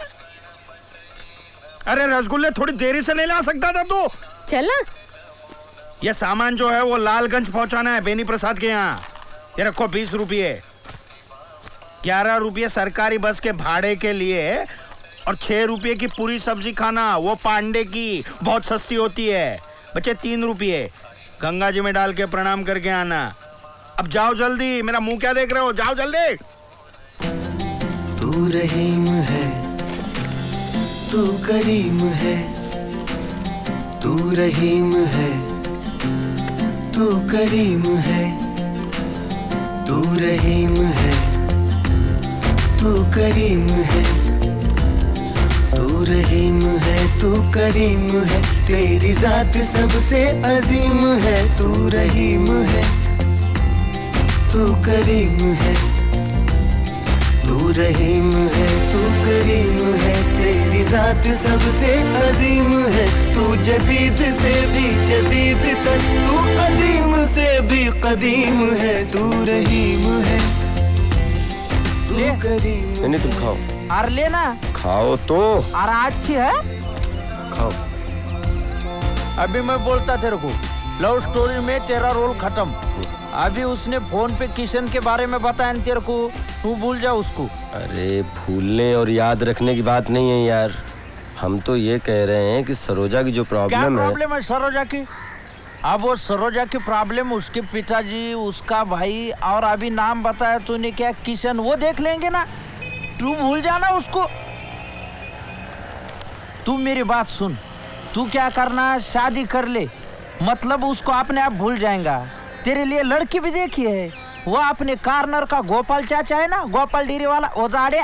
अरे रसगुल्ले थोड़ी देरी से नहीं ला सकता था तू? चल ना। ये सामान जो है वो लालगंज पहुंचाना है बेनी प्रसाद के यहाँ। ये रखो 20 रुपये, 11 रुपये सरकारी बस के भाड़े के लिए और 6 रुपये की पूरी सब्जी खाना, वो पांडे की, बहुत सस्ती होती है। बच्चे 3 रुपये गंगा जी में डाल के प्रणाम करके आना। अब जाओ जल्दी, मेरा मुंह क्या देख रहे हो? जाओ जल्दी। तू रहीम है, तू करीम है, तू रहीम है, तू करीम है, तू रहीम है, तू करीम है, तू रहीम है, तू करीम है, तेरी जात सबसे अजीम है। तू रहीम है, तू करीम है, तू रहीम है, तू करीम है, तेरी जात सबसे अजीम है। तू जदीद से भी जदीद तर, तू कदीम से भी कदीम है। तू रहीम है, तू करीम। नहीं, तुम खाओ। और लेना। खाओ तो। और अच्छी है। खाओ। अभी मैं बोलता तेरे को, लव स्टोरी में तेरा रोल खत्म। अभी उसने फोन पे किशन के बारे में बताया तेरे को, तू भूल जा उसको। अरे भूलने और याद रखने की बात नहीं है यार, हम तो ये कह रहे हैं कि सरोजा की जो प्रॉब्लम है। क्या प्रॉब्लम है सरोजा की? अब वो सरोजा की प्रॉब्लम उसके पिताजी, उसका भाई और अभी नाम बताया तूने क्या, किशन, वो देख लेंगे ना। तू भूल जाना उसको। तू मेरी बात सुन, तू क्या करना, शादी कर ले, मतलब उसको अपने आप भूल जाएगा। तेरे लिए लड़की भी देखी है, वो अपने कार्नर का गोपाल चाचा है ना, गोपाल डेरी वाला, वो जाड़े,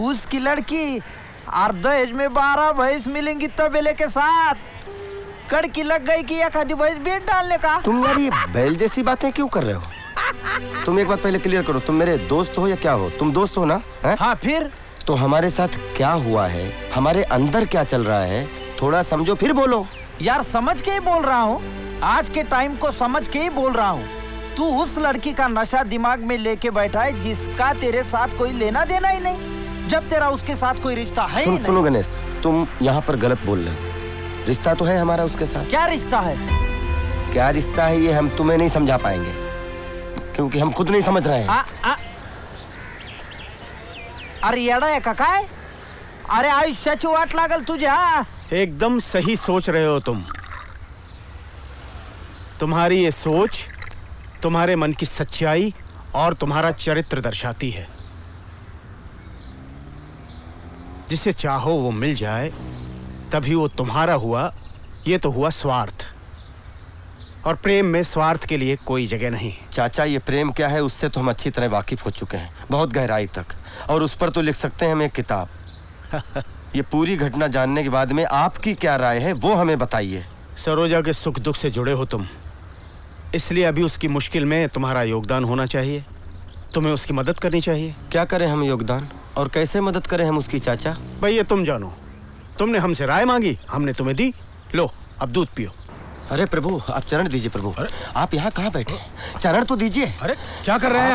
उसकी लड़की। और दहेज में 12 भैंस मिलेंगी तबेले के साथ। कड़की लग गई कि एक आधी भैंस बेच डालने का। तुम यार ये बैल जैसी बातें क्यों कर रहे हो? तुम एक बात पहले क्लियर करो, तुम मेरे दोस्त हो या क्या हो? तुम दोस्त हो ना? है? हाँ, फिर तो हमारे साथ क्या हुआ है, हमारे अंदर क्या चल रहा है, थोड़ा समझो फिर बोलो। यार समझ के ही बोल रहा हूँ, आज के टाइम को समझ के ही बोल रहा हूँ। तू उस लड़की का नशा दिमाग में लेके बैठा है जिसका तेरे साथ कोई लेना देना ही नहीं, जब तेरा उसके साथ कोई रिश्ता है ही नहीं। सुनो गणेश, तुम यहाँ पर गलत बोल रहे हो। रिश्ता तो है हमारा उसके साथ। क्या रिश्ता है? क्या रिश्ता है ये हम तुम्हें नहीं समझा पाएंगे, क्योंकि हम खुद नहीं समझ रहे हैं। अरे येडा है का काय? अरे आयुष्याची वाट लागल तुझ्या। एकदम सही सोच रहे हो तुम। तुम्हारी ये सोच तुम्हारे मन की सच्चाई और तुम्हारा चरित्र दर्शाती है। जिसे चाहो वो मिल जाए, तभी वो तुम्हारा हुआ। ये तो हुआ स्वार्थ, और प्रेम में स्वार्थ के लिए कोई जगह नहीं। चाचा, ये प्रेम क्या है उससे तो हम अच्छी तरह वाकिफ हो चुके हैं, बहुत गहराई तक, और उस पर तो लिख सकते हैं हम एक किताब। ये पूरी घटना जानने के बाद में आपकी क्या राय है वो हमें बताइए। सरोजा के सुख दुख से जुड़े हो तुम, इसलिए अभी उसकी मुश्किल में तुम्हारा योगदान होना चाहिए। तुम्हें उसकी मदद करनी चाहिए। क्या करें हम योगदान, और कैसे मदद करें हम उसकी चाचा? भाई ये तुम जानो। तुमने हमसे राय मांगी, हमने तुम्हें दी। लो अब दूध पियो। अरे प्रभु, आप चरण दीजिए प्रभु। आप यहाँ कहाँ बैठे? चरण तो दीजिए। अरे क्या कर रहे हैं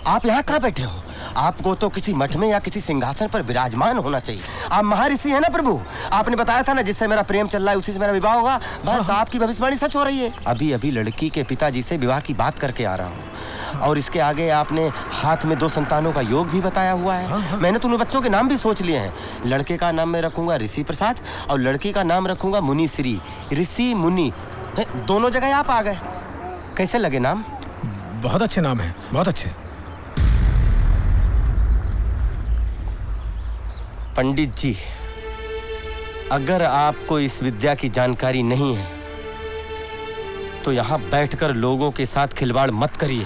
आप यहाँ कहाँ बैठे हो? आपको तो किसी मठ में या किसी सिंहासन पर विराजमान होना चाहिए। आप महर्षि हैं ना प्रभु? आपने बताया था ना, जिससे मेरा प्रेम चल रहा है उसी से मेरा विवाह होगा। बस आपकी भविष्यवाणी सच हो रही है। अभी अभी लड़की के पिताजी से विवाह की बात करके आ रहा हूँ, और इसके आगे आपने हाथ में 2 संतानों का योग भी बताया हुआ है। मैंने तो उन बच्चों के नाम भी सोच लिए हैं। लड़के का नाम मैं रखूंगा ऋषि प्रसाद, और लड़की का नाम रखूंगा मुनि श्री। ऋषि मुनि दोनों जगह आप आ गए। कैसे लगे नाम? बहुत अच्छे नाम है, बहुत अच्छे। पंडित जी, अगर आपको इस विद्या की जानकारी नहीं है तो यहाँ बैठकर लोगों के साथ खिलवाड़ मत करिए।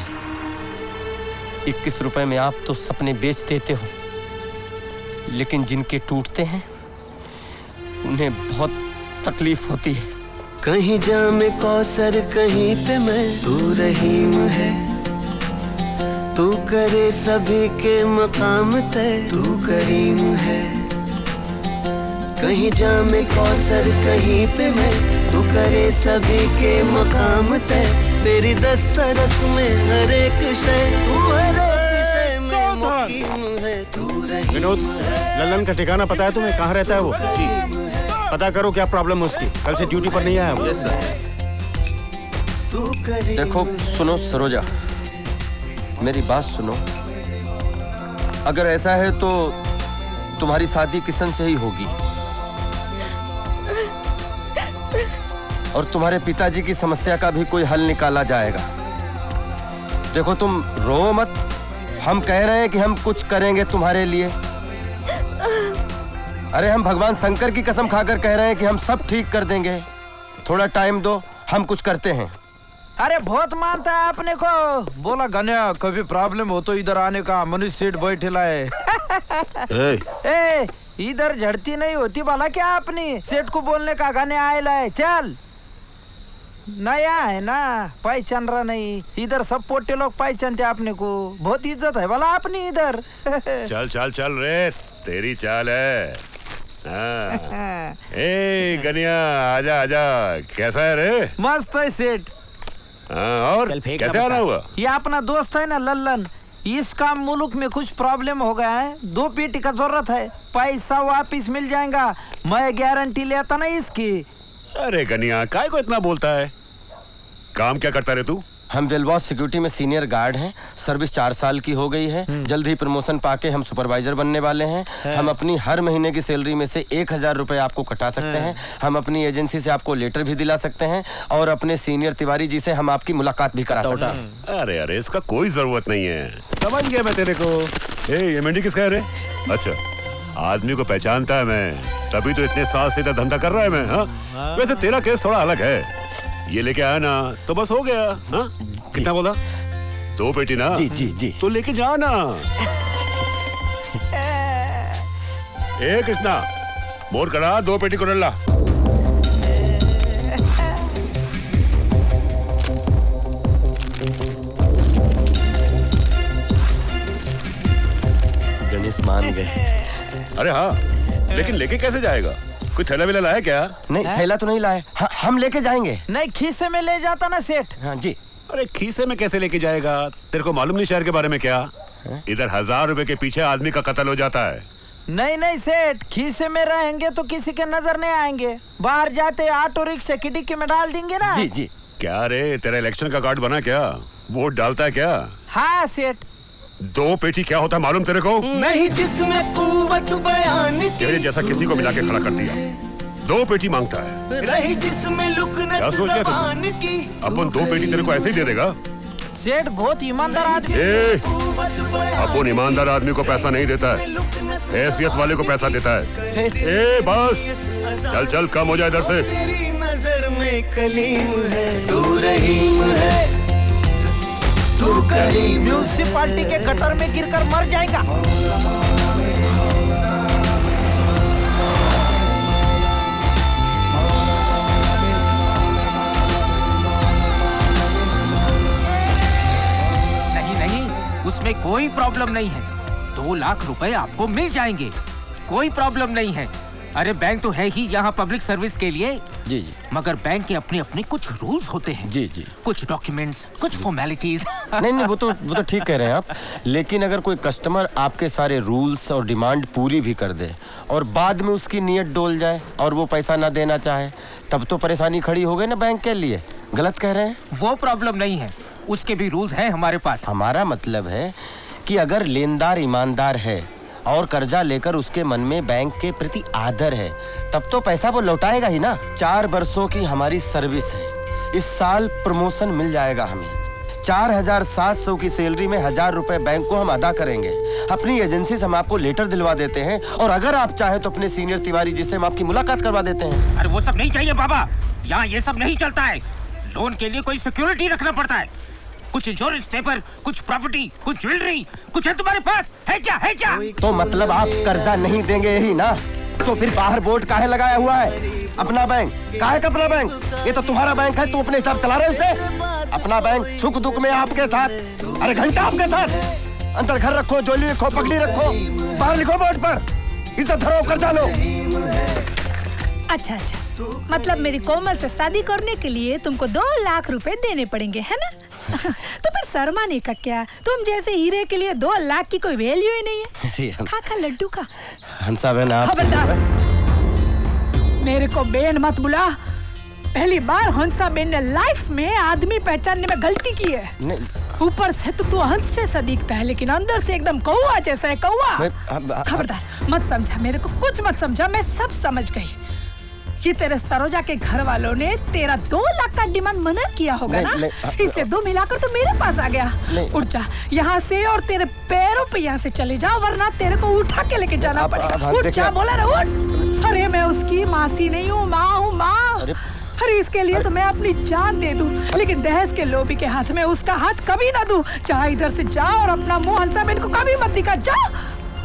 21 रुपए में आप तो सपने बेच देते हो, लेकिन जिनके टूटते हैं उन्हें बहुत तकलीफ होती है। कहीं जामे कौसर कहीं पे मैं, तू रहीम है, तू करे सभी के मकाम तय, तू करीम है। कहीं जामे कौसर कहीं पे मैं, तू करे सभी के मकाम तय, तेरी दस्तरस में हर एक शय, तू हर एक शय में मुकीम है, तू रहीम। विनोद, लल्लन का ठिकाना पता है तुम्हें? कहाँ रहता है वो? जी पता करो क्या प्रॉब्लम है उसकी। कल से ड्यूटी पर नहीं आया वो। Yes sir. देखो सुनो सरोजा, मेरी बात सुनो। अगर ऐसा है तो तुम्हारी शादी किशन से ही होगी, और तुम्हारे पिताजी की समस्या का भी कोई हल निकाला जाएगा। देखो तुम रो मत, हम कह रहे हैं कि हम कुछ करेंगे तुम्हारे लिए। अरे हम भगवान शंकर की कसम खाकर कह रहे हैं कि हम सब ठीक कर देंगे। थोड़ा टाइम दो, हम कुछ करते हैं। अरे बहुत मानता है आपने को। बोला गन्या कभी प्रॉब्लम हो तो इधर आने का, मनुष्य सेठ बैठे लाए। ए, इधर झड़ती नहीं होती भला क्या अपनी? सेठ को बोलने का गन्या आए लाए। चल, नया है ना, पहचान रहा नहीं। इधर सब पोटे लोग पहचानते अपने को, बहुत इज्जत है भला अपनी इधर। चल चल चल रे, तेरी चाल है। हाँ। ए गनिया, आजा आजा, कैसा है रे? मस्त है सेठ। हाँ, और कैसे आना हुआ? ये अपना दोस्त है ना लल्लन, इसका मुल्क में कुछ प्रॉब्लम हो गया है, 2 पेटी का जरूरत है, पैसा वापिस मिल जाएगा, मैं गारंटी लेता ना इसकी। अरे गनिया, काय को इतना बोलता है? काम क्या करता रे तू? हम वेलबॉस सिक्योरिटी में सीनियर गार्ड हैं। सर्विस 4 साल की हो गई है। जल्द ही प्रमोशन पाके हम सुपरवाइजर बनने वाले हैं। हम अपनी हर महीने की सैलरी में से 1000 रुपए आपको कटा सकते हैं। हम अपनी एजेंसी से आपको लेटर भी दिला सकते हैं, और अपने सीनियर तिवारी जी से हम आपकी मुलाकात भी करा सकते हैं। अरे अरे, इसका कोई जरूरत नहीं है, समझ गया मैं तेरे को। ये मंडी किसका है रे? अच्छा, आदमी को पहचानता है मैं, तभी तो इतने साल से धंधा कर रहा है मैं। हाँ? वैसे तेरा केस थोड़ा अलग है। ये लेके आया ना तो बस हो गया। हाँ? कितना बोला? 2 पेटी ना? जी जी जी। तो लेके जा ना। ए कृष्णा, मोर करा 2 पेटी कुरल्ला। गणेश मान गए। अरे हाँ, लेकिन लेके कैसे जाएगा? कोई थैला वेला लाया क्या? नहीं, थैला तो नहीं लाए। हम लेके जाएंगे। नहीं, खीसे में ले जाता ना सेठ। हाँ जी। अरे खीसे में कैसे लेके जाएगा? तेरे को मालूम नहीं शहर के बारे में क्या? इधर 1000 रुपए के पीछे आदमी का कत्ल हो जाता है। नहीं नहीं सेठ, खीसे में रहेंगे तो किसी के नजर नहीं आएंगे। बाहर जाते ऑटो रिक्शा की डिक्की में डाल देंगे ना। जी जी। क्या रे, तेरा इलेक्शन का कार्ड बना क्या? वोट डालता है क्या? हाँ सेठ। 2 पेटी क्या होता है मालूम तेरे को? नहीं, जिसमें कुव्वत बयान की, तेरे जैसा किसी को मिला के खड़ा कर दिया। 2 पेटी मांगता है। रही जिसमें लुकनत क्या सोच क्या की, अपन 2 पेटी तेरे को ऐसे ही दे देगा? सेठ बहुत ईमानदार आदमी। अपन ईमानदार आदमी को पैसा नहीं देता है, हैसियत वाले को पैसा देता है। सेठ। बस चल चल, कम हो जाए इधर से। तेरी नजर में कलीम है, तू रहीम है, तू करीम। म्यूनिसिपालिटी के गटर में गिरकर मर जाएगा। इसमें कोई प्रॉब्लम नहीं है। 2 लाख रुपए आपको मिल जाएंगे, कोई प्रॉब्लम नहीं है। अरे बैंक तो है ही यहाँ पब्लिक सर्विस के लिए। जी जी। मगर बैंक के अपने अपने कुछ रूल्स होते हैं। जी जी। कुछ डॉक्यूमेंट्स, कुछ फॉर्मेलिटीज। नहीं वो तो ठीक कह रहे हैं आप, लेकिन अगर कोई कस्टमर आपके सारे रूल्स और डिमांड पूरी भी कर दे और बाद में उसकी नीयत डोल जाए और वो पैसा ना देना चाहे, तब तो परेशानी खड़ी हो गई ना बैंक के लिए। गलत कह रहे हैं? वो प्रॉब्लम नहीं है, उसके भी रूल्स हैं हमारे पास। हमारा मतलब है कि अगर लेनदार ईमानदार है और कर्जा लेकर उसके मन में बैंक के प्रति आदर है, तब तो पैसा वो लौटाएगा ही ना। 4 वर्षों की हमारी सर्विस है, इस साल प्रमोशन मिल जाएगा हमें। 4700 की सैलरी में 1000 रुपए बैंक को हम अदा करेंगे। अपनी एजेंसी से हम आपको लेटर दिलवा देते हैं और अगर आप चाहे तो अपने सीनियर तिवारी जी से हम आपकी मुलाकात करवा देते हैं। अरे वो सब नहीं चाहिए बाबा, यहाँ ये सब नहीं चलता है। लोन के लिए कोई सिक्योरिटी रखना पड़ता है, कुछ इंश्योरेंस पेपर, कुछ प्रॉपर्टी, कुछ ज्वेलरी, कुछ है तुम्हारे पास? है क्या? है क्या? तो मतलब आप कर्जा नहीं देंगे ही ना? तो फिर बाहर बोर्ड काहे लगाया हुआ है? अपना बैंक काहे का अपना बैंक? ये तो तुम्हारा बैंक है, तुम अपने हिसाब चला रहे हो इसे। अपना बैंक सुख दुख में आपके साथ, अरे घंटा आपके साथ। अंदर घर रखो, ज्वेलरी रखो, पगड़ी रखो, बाहर लिखो बोर्ड पर इज्जत धरो, कर्जा लो। अच्छा, मतलब मेरी कोमल से शादी करने के लिए तुमको 2 लाख रुपए देने पड़ेंगे, है ना? तो फिर शर्माने का क्या? तुम जैसे हीरे के लिए 2 लाख की कोई वैल्यू ही नहीं है। खा लड्डू का। हंसा बहन आप खबरदार, मेरे को बेन मत बुला। पहली बार हंसा बेन ने लाइफ में आदमी पहचानने में गलती की है। ऊपर से तो तू हंस जैसा दिखता है, लेकिन अंदर से एकदम कौवा जैसा है, कौवा। खबरदार मत समझा, मेरे को कुछ मत समझा, मैं सब समझ गई। ये तेरे सरोजा के घर वालों ने तेरा 2 लाख का डिमांड मना किया होगा ना, इसलिए 2 मिलाकर तो मेरे पास आ गया। उठ जा यहाँ से और तेरे पैरों पे यहाँ से चले जा, वरना तेरे को उठा के लेके जाना पड़ेगा। उठ जा, बोला ना उठ। अरे मैं उसकी मासी नहीं हूँ, माँ हूँ, माँ। अरे इसके लिए तो मैं अपनी जान दे दूं, लेकिन दहेज के लोभी के हाथ में उसका हाथ कभी ना दूं। चाहे इधर से जा और अपना मुंह हंसा बेन को कभी मत दिखा, जा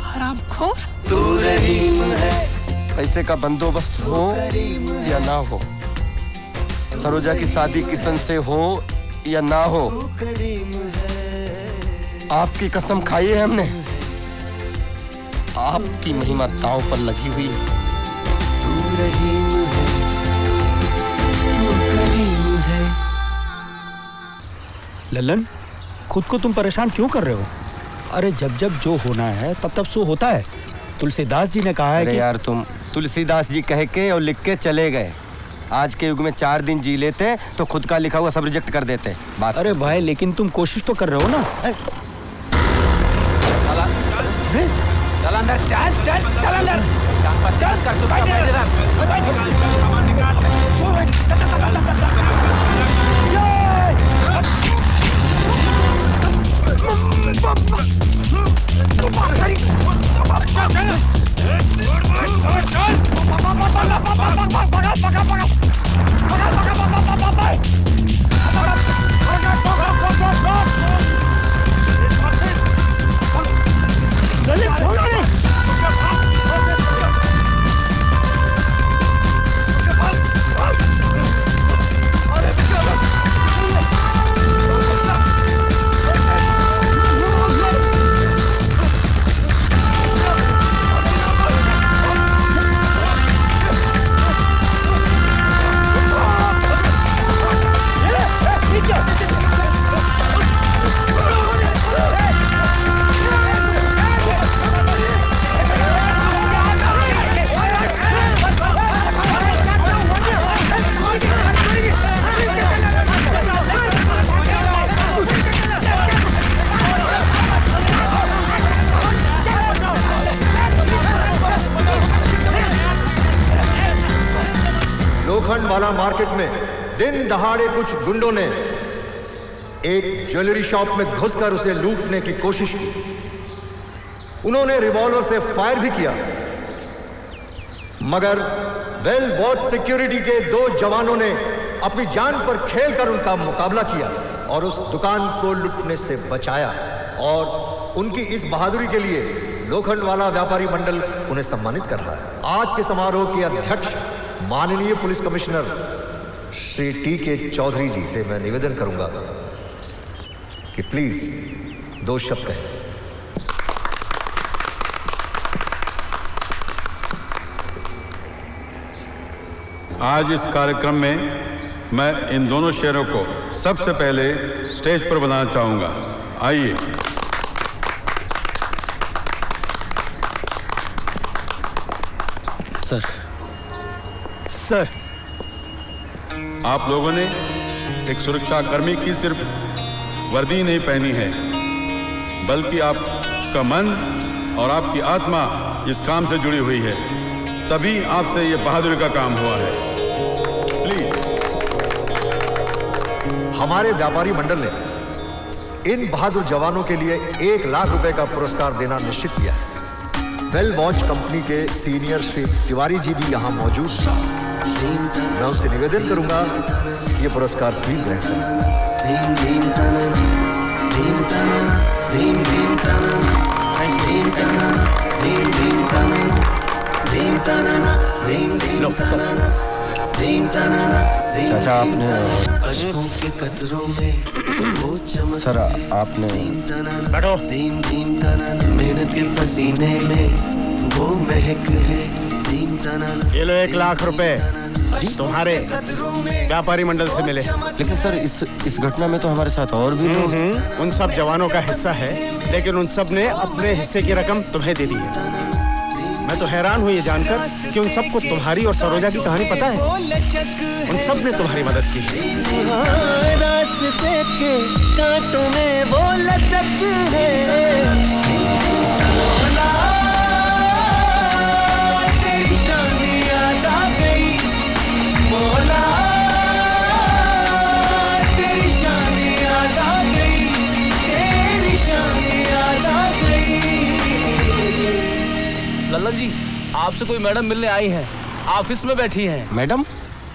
हरामखोर। तू रहीम है, पैसे का बंदोबस्त हो या ना हो, सरोजा की शादी किशन से हो या ना हो, आपकी कसम खाई है हमने, आपकी महिमा दांव पर लगी हुई है। तू रहीम है, तू करीम है। लल्लन, खुद को तुम परेशान क्यों कर रहे हो? अरे जब जब जो होना है तब तब सो होता है। तुलसीदास जी ने कहा है कि यार तुम तुलसीदास जी कह के और लिख के चले गए। आज के युग में 4 दिन जी लेते तो खुद का लिखा हुआ सब रिजेक्ट कर देते बात। अरे भाई, लेकिन तुम कोशिश तो कर रहे हो ना। चल अंदर, चल अंदर। शाम चल कर चुका लोखंडवाला मार्केट में दिन दहाड़े कुछ गुंडों ने एक ज्वेलरी शॉप में घुसकर उसे लूटने की कोशिश की। उन्होंने रिवॉल्वर से फायर भी किया, मगर वेल वॉच सिक्योरिटी के 2 जवानों ने अपनी जान पर खेलकर उनका मुकाबला किया और उस दुकान को लूटने से बचाया। और उनकी इस बहादुरी के लिए लोखंडवाला व्यापारी मंडल उन्हें सम्मानित कर रहा है। आज के समारोह के अध्यक्ष माननीय पुलिस कमिश्नर श्री टी के चौधरी जी से मैं निवेदन करूंगा कि प्लीज 2 शब्द कहें। आज इस कार्यक्रम में मैं इन दोनों शेरों को सबसे पहले स्टेज पर बुलाना चाहूंगा। आइए। सर आप लोगों ने एक सुरक्षा कर्मी की सिर्फ वर्दी नहीं पहनी है, बल्कि आपका मन और आपकी आत्मा इस काम से जुड़ी हुई है, तभी आपसे ये बहादुरी का काम हुआ है। प्लीज। हमारे व्यापारी मंडल ने इन बहादुर जवानों के लिए 1 लाख रुपए का पुरस्कार देना निश्चित किया है। वेल वॉच कंपनी के सीनियर श्री तिवारी जी भी यहाँ मौजूद हैं। मैं उनसे निवेदन करूंगा ये पुरस्कार प्लीज ग्रहण चाचा आपने सर आपने बैठो। मेहनत के पसीने में वो महक है। ये लो 1 लाख रुपए तुम्हारे व्यापारी मंडल से मिले। लेकिन सर इस घटना में तो हमारे साथ और भी लोग उन सब जवानों का हिस्सा है, लेकिन उन सब ने अपने हिस्से की रकम तुम्हें दे दी है। मैं तो हैरान हूँ ये जानकर कि उन सबको तुम्हारी और सरोजा की कहानी पता है। उन सब ने तुम्हारी मदद की है। रास्ते के कांटों में वो लचक है। तेरी शान याद आ गई मौला, तेरी शान याद आ गई, तेरी शान याद आ गई। लल्लन जी, आपसे कोई मैडम मिलने आई है, ऑफिस में बैठी हैं। मैडम?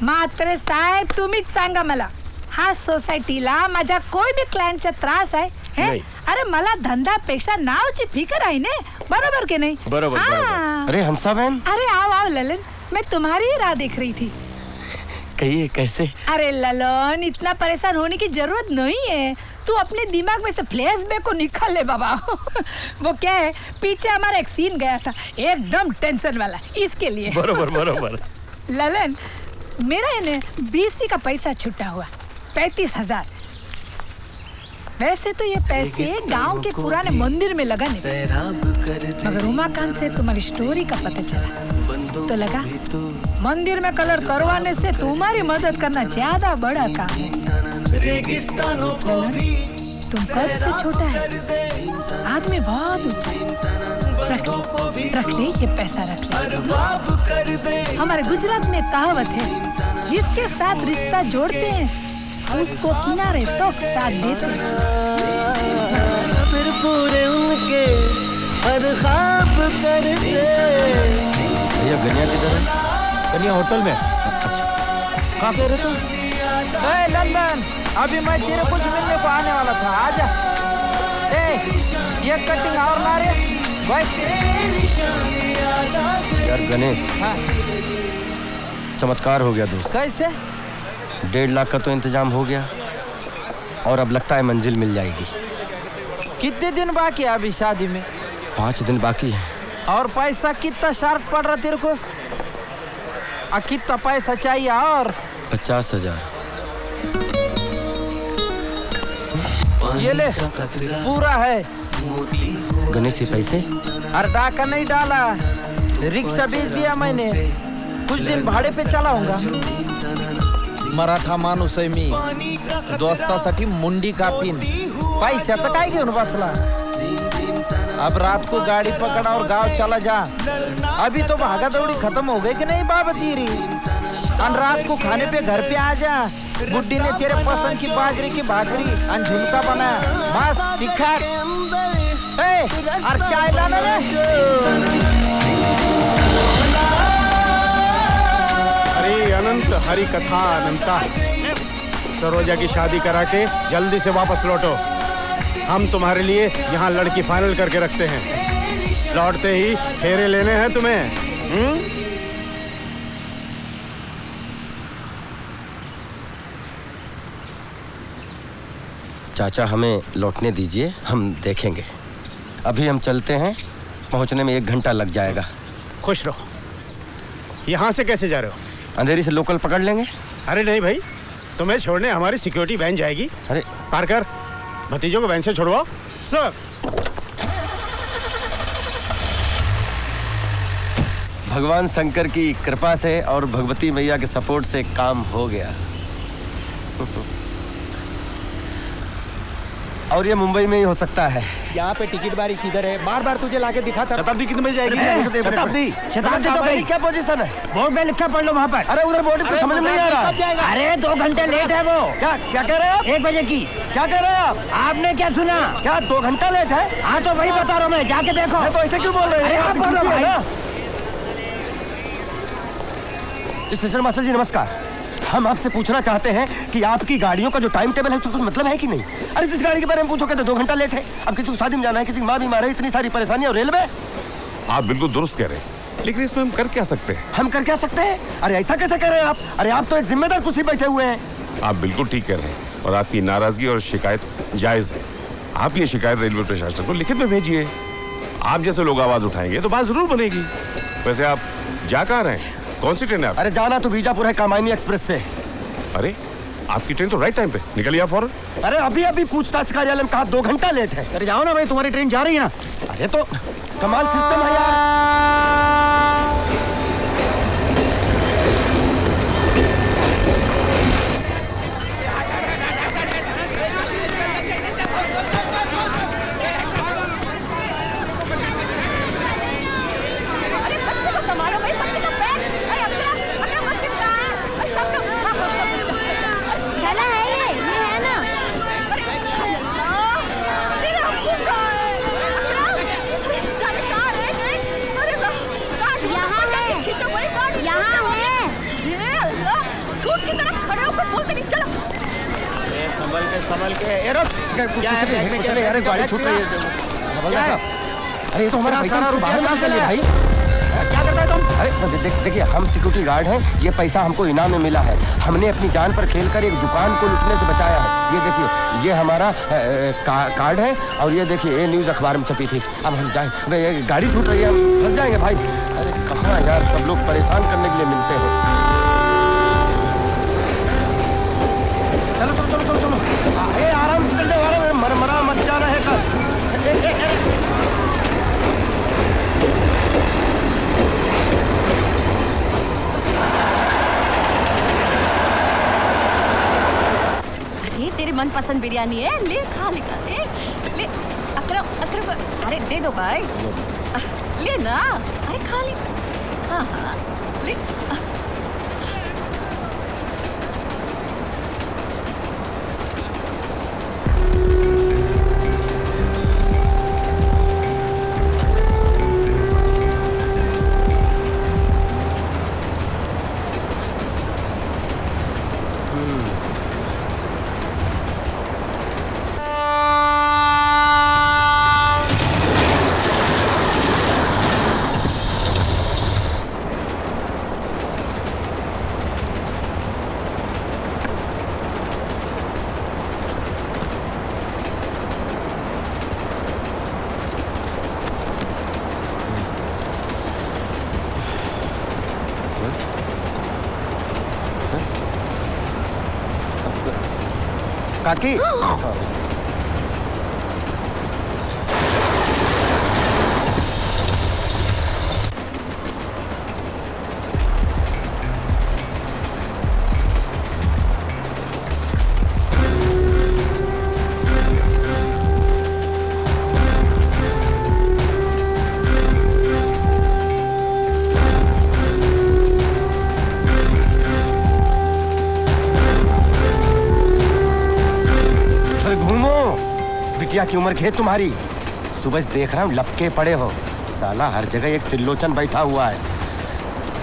मात्र साहेब तुम्हीच सांगा मला, हा सोसायटीला माझ्या कोई भी क्लायंटचा त्रास आहे हे? अरे मला धंद्यापेक्षा नावची फिकर आहे ने, बरोबर के नहीं? बरोबर बरोबर। अरे हंसा बहन, अरे आओ आओ ललन, मैं तुम्हारी ही राह देख रही थी। कहिए कैसे? अरे ललन, इतना परेशान होने की जरूरत नहीं है। तू अपने दिमाग में से फ्लैशबैक को निकाल ले बाबा। वो क्या है, पीछे हमारा एक सीन गया था एकदम टेंशन वाला, इसके लिए। बरोबर बरोबर। ललन, मेरा है BC का पैसा छुट्टा हुआ 35,000। वैसे तो ये पैसे गांव के पुराने मंदिर में लगाने थे, मगर उमाकांत से तुम्हारी स्टोरी का पता चला तो लगा मंदिर में कलर करवाने से तुम्हारी मदद करना ज्यादा बड़ा काम है। तुम कद से छोटा है, आदमी बहुत ऊंचा है। रख ले ये पैसा, रख ले। हमारे गुजरात में कहावत है, जिसके साथ रिश्ता जोड़ते हैं उसको किनारे तक साथ देते हैं। फिर पूरे उनके हर ख्वाब करते। भैया गनिया किधर है? गनिया होटल में। कहाँ पे रहे तुम? लंदन, अभी मैं तेरे कुछ मिलने को आने वाला था, आजा। ये कटिंग और ना रे भाई। यार गणेश, चमत्कार हो गया दोस्त। कैसे? 1.5 लाख का तो इंतजाम हो गया और अब लगता है मंजिल मिल जाएगी। कितने दिन बाकी है अभी शादी में? 5 दिन बाकी है। और पैसा कितना शार्प पड़ रहा तेरे को? कितना पैसा चाहिए? और 50,000। ये ले, पूरा है। गणेश, ये पैसे? अरे डाका नहीं डाला, रिक्शा बेच दिया मैंने, कुछ दिन भाड़े पे चलाऊंगा। मराठा माणूस आहे मी, दोस्तासाठी मुंडी कापीन, पैशाचं काय घेऊन बसला? अब रात को गाड़ी पकड़ा और गांव चला जा। अभी तो भागा दौड़ी खत्म हो गई कि नहीं बाबा तेरी? और रात को खाने पे घर पे आ जा। बुड्ढी ने तेरे पसंद की बाजरे की भाकरी और झुमका बनाया, मस्त तीखा। और चाय लाना रे। हरी अनंत हरी कथा अनंता। सरोजा की शादी करा के जल्दी से वापस लौटो। हम तुम्हारे लिए यहाँ लड़की फाइनल करके रखते हैं। लौटते ही फेरे लेने हैं तुम्हें। चाचा हमें लौटने दीजिए, हम देखेंगे। अभी हम चलते हैं, पहुंचने में 1 घंटा लग जाएगा। खुश रहो। यहाँ से कैसे जा रहे हो? अंधेरी से लोकल पकड़ लेंगे। अरे नहीं भाई, तुम्हें छोड़ने हमारी सिक्योरिटी वैन जाएगी। अरे पार्कर, भतीजों को वैन से छोड़वाओ। सर। भगवान शंकर की कृपा से और भगवती मैया के सपोर्ट से काम हो गया। और ये मुंबई में ही हो सकता है। यहाँ पे टिकट बारी किधर है? बार बार तुझे लाके दिखाता। शताब्दी कितने बजे जाएगी? शताब्दी तो भाई क्या पोजीशन है? बोर्ड में लिखा पढ़ लो वहाँ पर। अरे उधर बोर्ड पे समझ में नहीं आ रहा। अरे 2 घंटे लेट है वो। क्या कह रहे हैं आप? 1 बजे की। क्या कह रहे हैं आप? आपने क्या सुना? क्या 2 घंटा लेट है? हाँ तो वही बता रहा हूँ मैं, जाके देखो। तो ऐसे क्यों बोल रहे हैं? अरे आप बोलो भाई। स्टेशन मास्टर जी नमस्कार। हम आपसे पूछना चाहते हैं कि आपकी गाड़ियों का जो टाइम टेबल है उसका कुछ मतलब है कि नहीं? अरे जिस गाड़ी के बारे में पूछो कहते 2 घंटा लेट है। अब किसी को शादी में जाना है, किसी की माँ बीमार है, इतनी सारी परेशानियां। और रेलवे। आप बिल्कुल दुरुस्त कह रहे हैं, लेकिन इसमें हम कर क्या सकते हैं? हम कर क्या सकते हैं? अरे ऐसा कैसे कह रहे हैं आप? अरे आप तो एक जिम्मेदार कुर्सी बैठे हुए हैं। आप बिल्कुल ठीक कह रहे हैं और आपकी नाराजगी और शिकायत जायज है। आप ये शिकायत रेलवे प्रशासन को लिखित में भेजिए। आप जैसे लोग आवाज उठाएंगे तो बात जरूर बनेगी। वैसे आप जा कहाँ रहे हैं? कौन सी ट्रेन है? अरे जाना तो बीजापुर है, कामायनी एक्सप्रेस से। अरे आपकी ट्रेन तो राइट टाइम पे निकलिए आप फौरन। अरे अभी पूछताछ कार्यालय में कहा 2 घंटा लेट है। अरे जाओ ना भाई, तुम्हारी ट्रेन जा रही है ना। अरे तो कमाल सिस्टम है यार। संभल के ये रुक। अरे गाड़ी छूट रही है। अरे ये तो हमारा पैसा बाहर ना चले भाई। क्या करता है तुम? अरे देखिए हम सिक्योरिटी गार्ड हैं। ये पैसा हमको इनाम में मिला है। हमने अपनी जान पर खेलकर एक दुकान को लूटने से बचाया है। ये देखिए, ये हमारा कार्ड है और ये देखिए ये न्यूज़ अखबार में छपी थी। अब हम जाएं, ये गाड़ी छूट रही है, हम फंस जाएंगे भाई। अरे कहाँ यार, सब लोग परेशान करने के लिए मिलते हैं। चलो चलो चलो चलो चलो, ये आराम से चल जाओ, मरमरा मत जा रहे का। अरे तेरी मनपसंद बिरयानी है, ले खा ले ले। अकरम अरे दे दो भाई, ले ना। अरे खा ले। हाँ ले। काकी बिटिया की उम्र है तुम्हारी। सुबह से देख रहा हूँ लपके पड़े हो। साला हर जगह एक त्रिलोचन बैठा हुआ है।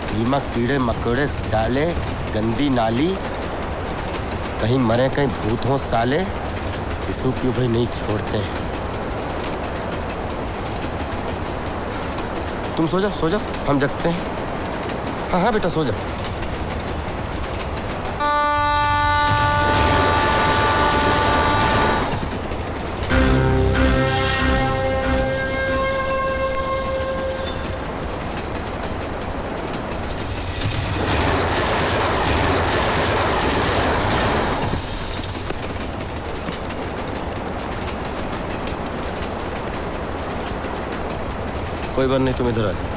दीमक कीड़े मकोड़े साले, गंदी नाली, कहीं मरे कहीं भूत हो साले, इसू क्यों भाई नहीं छोड़ते। तुम सो जाओ हम जगते हैं। हाँ हाँ बेटा सो जाओ। कोई बात नहीं, तुम इधर आ जाओ।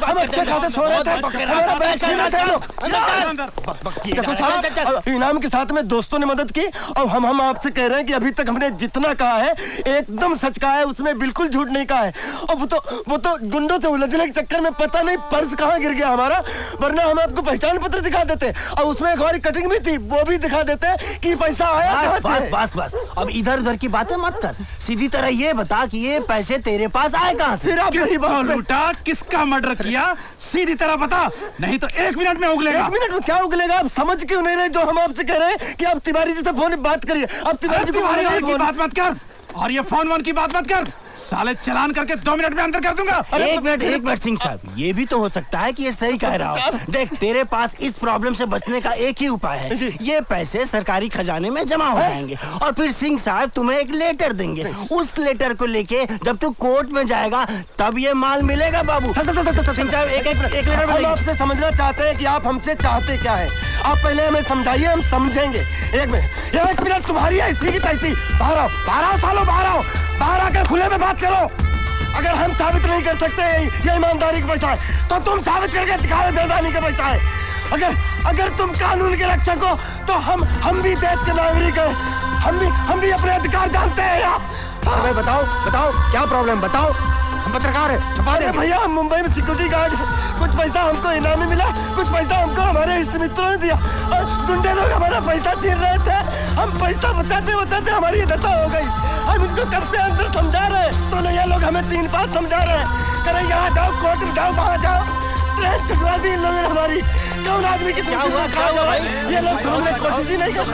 हम अच्छे खाते सो रहे थे, हमारा बैग छीना थे लोग। इनाम के साथ में दोस्तों ने मदद की और हम आपसे कह रहे हैं कि अभी तक हमने जितना कहा है एकदम सच कहा है, उसमें बिल्कुल झूठ नहीं कहा है। और वो तो गुंडों से उलझने के चक्कर में पता नहीं पर्स कहाँ गिर गया हमारा, वरना हम आपको पहचान पत्र दिखा देते और उसमें एक हमारी कटिंग भी थी, वो भी दिखा देते कि पैसा आया कहाँ से। बस अब इधर उधर की बातें मत कर, सीधी तरह ये बता कि ये पैसे तेरे पास आए कहाँ से। लूटा, किसका मर्डर किया, सीधी तरह बता, नहीं तो 1 मिनट में उगलेगा। 1 मिनट में क्या उगलेगा? आप समझ क्यों नहीं रहे जो हम आपसे कह रहे हैं कि आप तिवारी जी से फोन बात करिए। आप तिवारी जी की बात मत कर और ये फोन की बात मत कर, साले चलान करके 2 मिनट में अंदर कर दूंगा। एक मिनट सिंह साहब, ये भी तो हो सकता है कि ये सही कह रहा हो। देख, तेरे पास इस प्रॉब्लम से बचने का एक ही उपाय है, ये पैसे सरकारी खजाने में जमा हो जाएंगे और फिर सिंह साहब तुम्हें एक लेटर देंगे। उस लेटर को लेके जब तू कोर्ट में जाएगा तब ये माल मिलेगा। बाबू सिंह साहब, एक लेटर हम आपसे समझना चाहते हैं कि आप हमसे चाहते क्या है। आप पहले हमें समझाइए, हम समझेंगे। 1 मिनट तुम्हारी ऐसी की तैसी। बाहर आओ सालों, बाहर आकर खुले में बात करो। अगर हम साबित नहीं कर सकते ये ईमानदारी का पैसा है तो तुम साबित करके दिखाओ बेईमानी का पैसा है। अगर तुम कानून के रक्षक हो तो हम भी देश के नागरिक हैं, हम भी अपने अधिकार जानते हैं। हमें बताओ क्या प्रॉब्लम, बताओ। हम पत्रकार है, छुपा दे। भैया, हम मुंबई में सिक्योरिटी गार्ड, कुछ पैसा हमको इनामी मिला, कुछ पैसा हमको हमारे इष्ट मित्रों ने दिया और गुंडे लोग हमारा पैसा छीन रहे थे। हम पैसा बचाते हमारी ये दशा हो गई। हम इनको कब से अंदर समझा रहे हैं तो ये लोग हमें 3 बात समझा रहे हैं। करें यहाँ जाओ, कोर्ट में जाओ, वहाँ जाओ, ट्रेन छुटवा दी इन लोगों ने हमारी। कौन आदमी की क्या हुआ ये लोग समझने की कोशिश ही नहीं करते।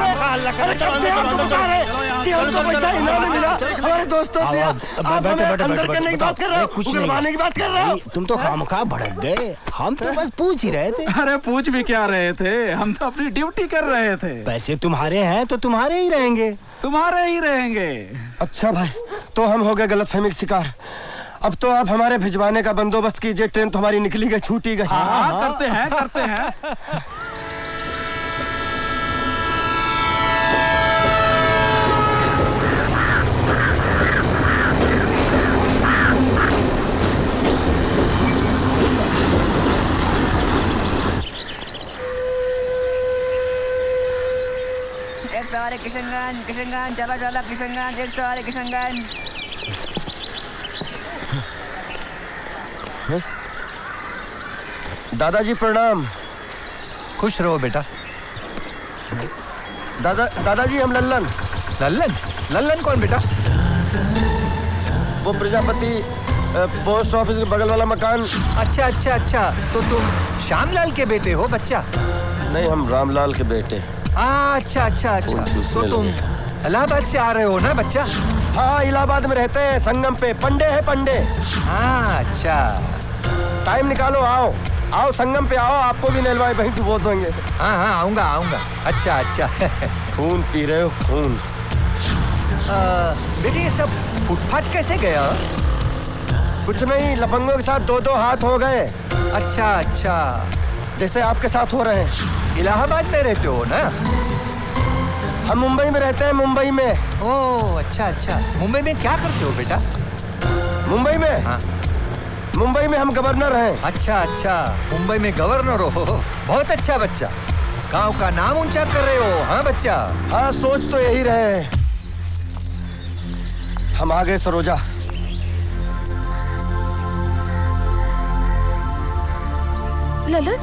अरे कब से हमको बता रहे कि हमको पैसा इनाम मिला, हमारे दोस्तों दिया। आप हमें अंदर करने की बात कर रहे हो, उगलवाने की बात कर रहे हो। तुम तो खामखा भड़क गए, हम तो बस पूछ ही रहे थे। अरे पूछ भी क्या रहे थे, हम तो अपनी ड्यूटी कर रहे थे। पैसे तुम्हारे हैं तो तुम्हारे ही रहेंगे, तुम्हारे ही रहेंगे। अच्छा भाई, तो हम हो गए गलतफहमी के शिकार। अब तो आप हमारे भिजवाने का बंदोबस्त कीजिए, ट्रेन तो हमारी निकली गई, छूटी गई। हाँ, करते हैं। एक सवारी किशनगंज, चला किशनगंज, एक सवारी किशनगंज। दादाजी प्रणाम। खुश रहो बेटा। दादाजी, हम लल्लन कौन बेटा? वो प्रजापति पोस्ट ऑफिस के बगल वाला मकान। अच्छा, तो तुम श्यामलाल के बेटे हो बच्चा? नहीं, हम रामलाल के बेटे। अच्छा, तो तुम इलाहाबाद से आ रहे हो ना बच्चा? हाँ, इलाहाबाद में रहते हैं, संगम पे। पंडे है पंडे। हाँ, अच्छा। टाइम निकालो, आओ संगम पे आओ, आपको भी नहलवाए वहीं डुबो देंगे। हाँ, आऊंगा। अच्छा। खून पी रहे हो, खून। बेटे, ये सब फुटपाथ कैसे गया? कुछ नहीं, लफंगों के साथ 2-2 हाथ हो गए। अच्छा अच्छा, जैसे आपके साथ हो रहे हैं। इलाहाबाद में रहते हो ना? हम मुंबई में रहते हैं, मुंबई में। ओह अच्छा अच्छा, मुंबई में क्या करते हो बेटा? मुंबई में? हाँ। मुंबई में हम गवर्नर हैं। अच्छा अच्छा, मुंबई में गवर्नर हो, बहुत अच्छा बच्चा। गांव का नाम ऊंचा कर रहे हो, हाँ बच्चा? हाँ, सोच तो यही रहे हैं। हम आ गए सरोजा। ललन,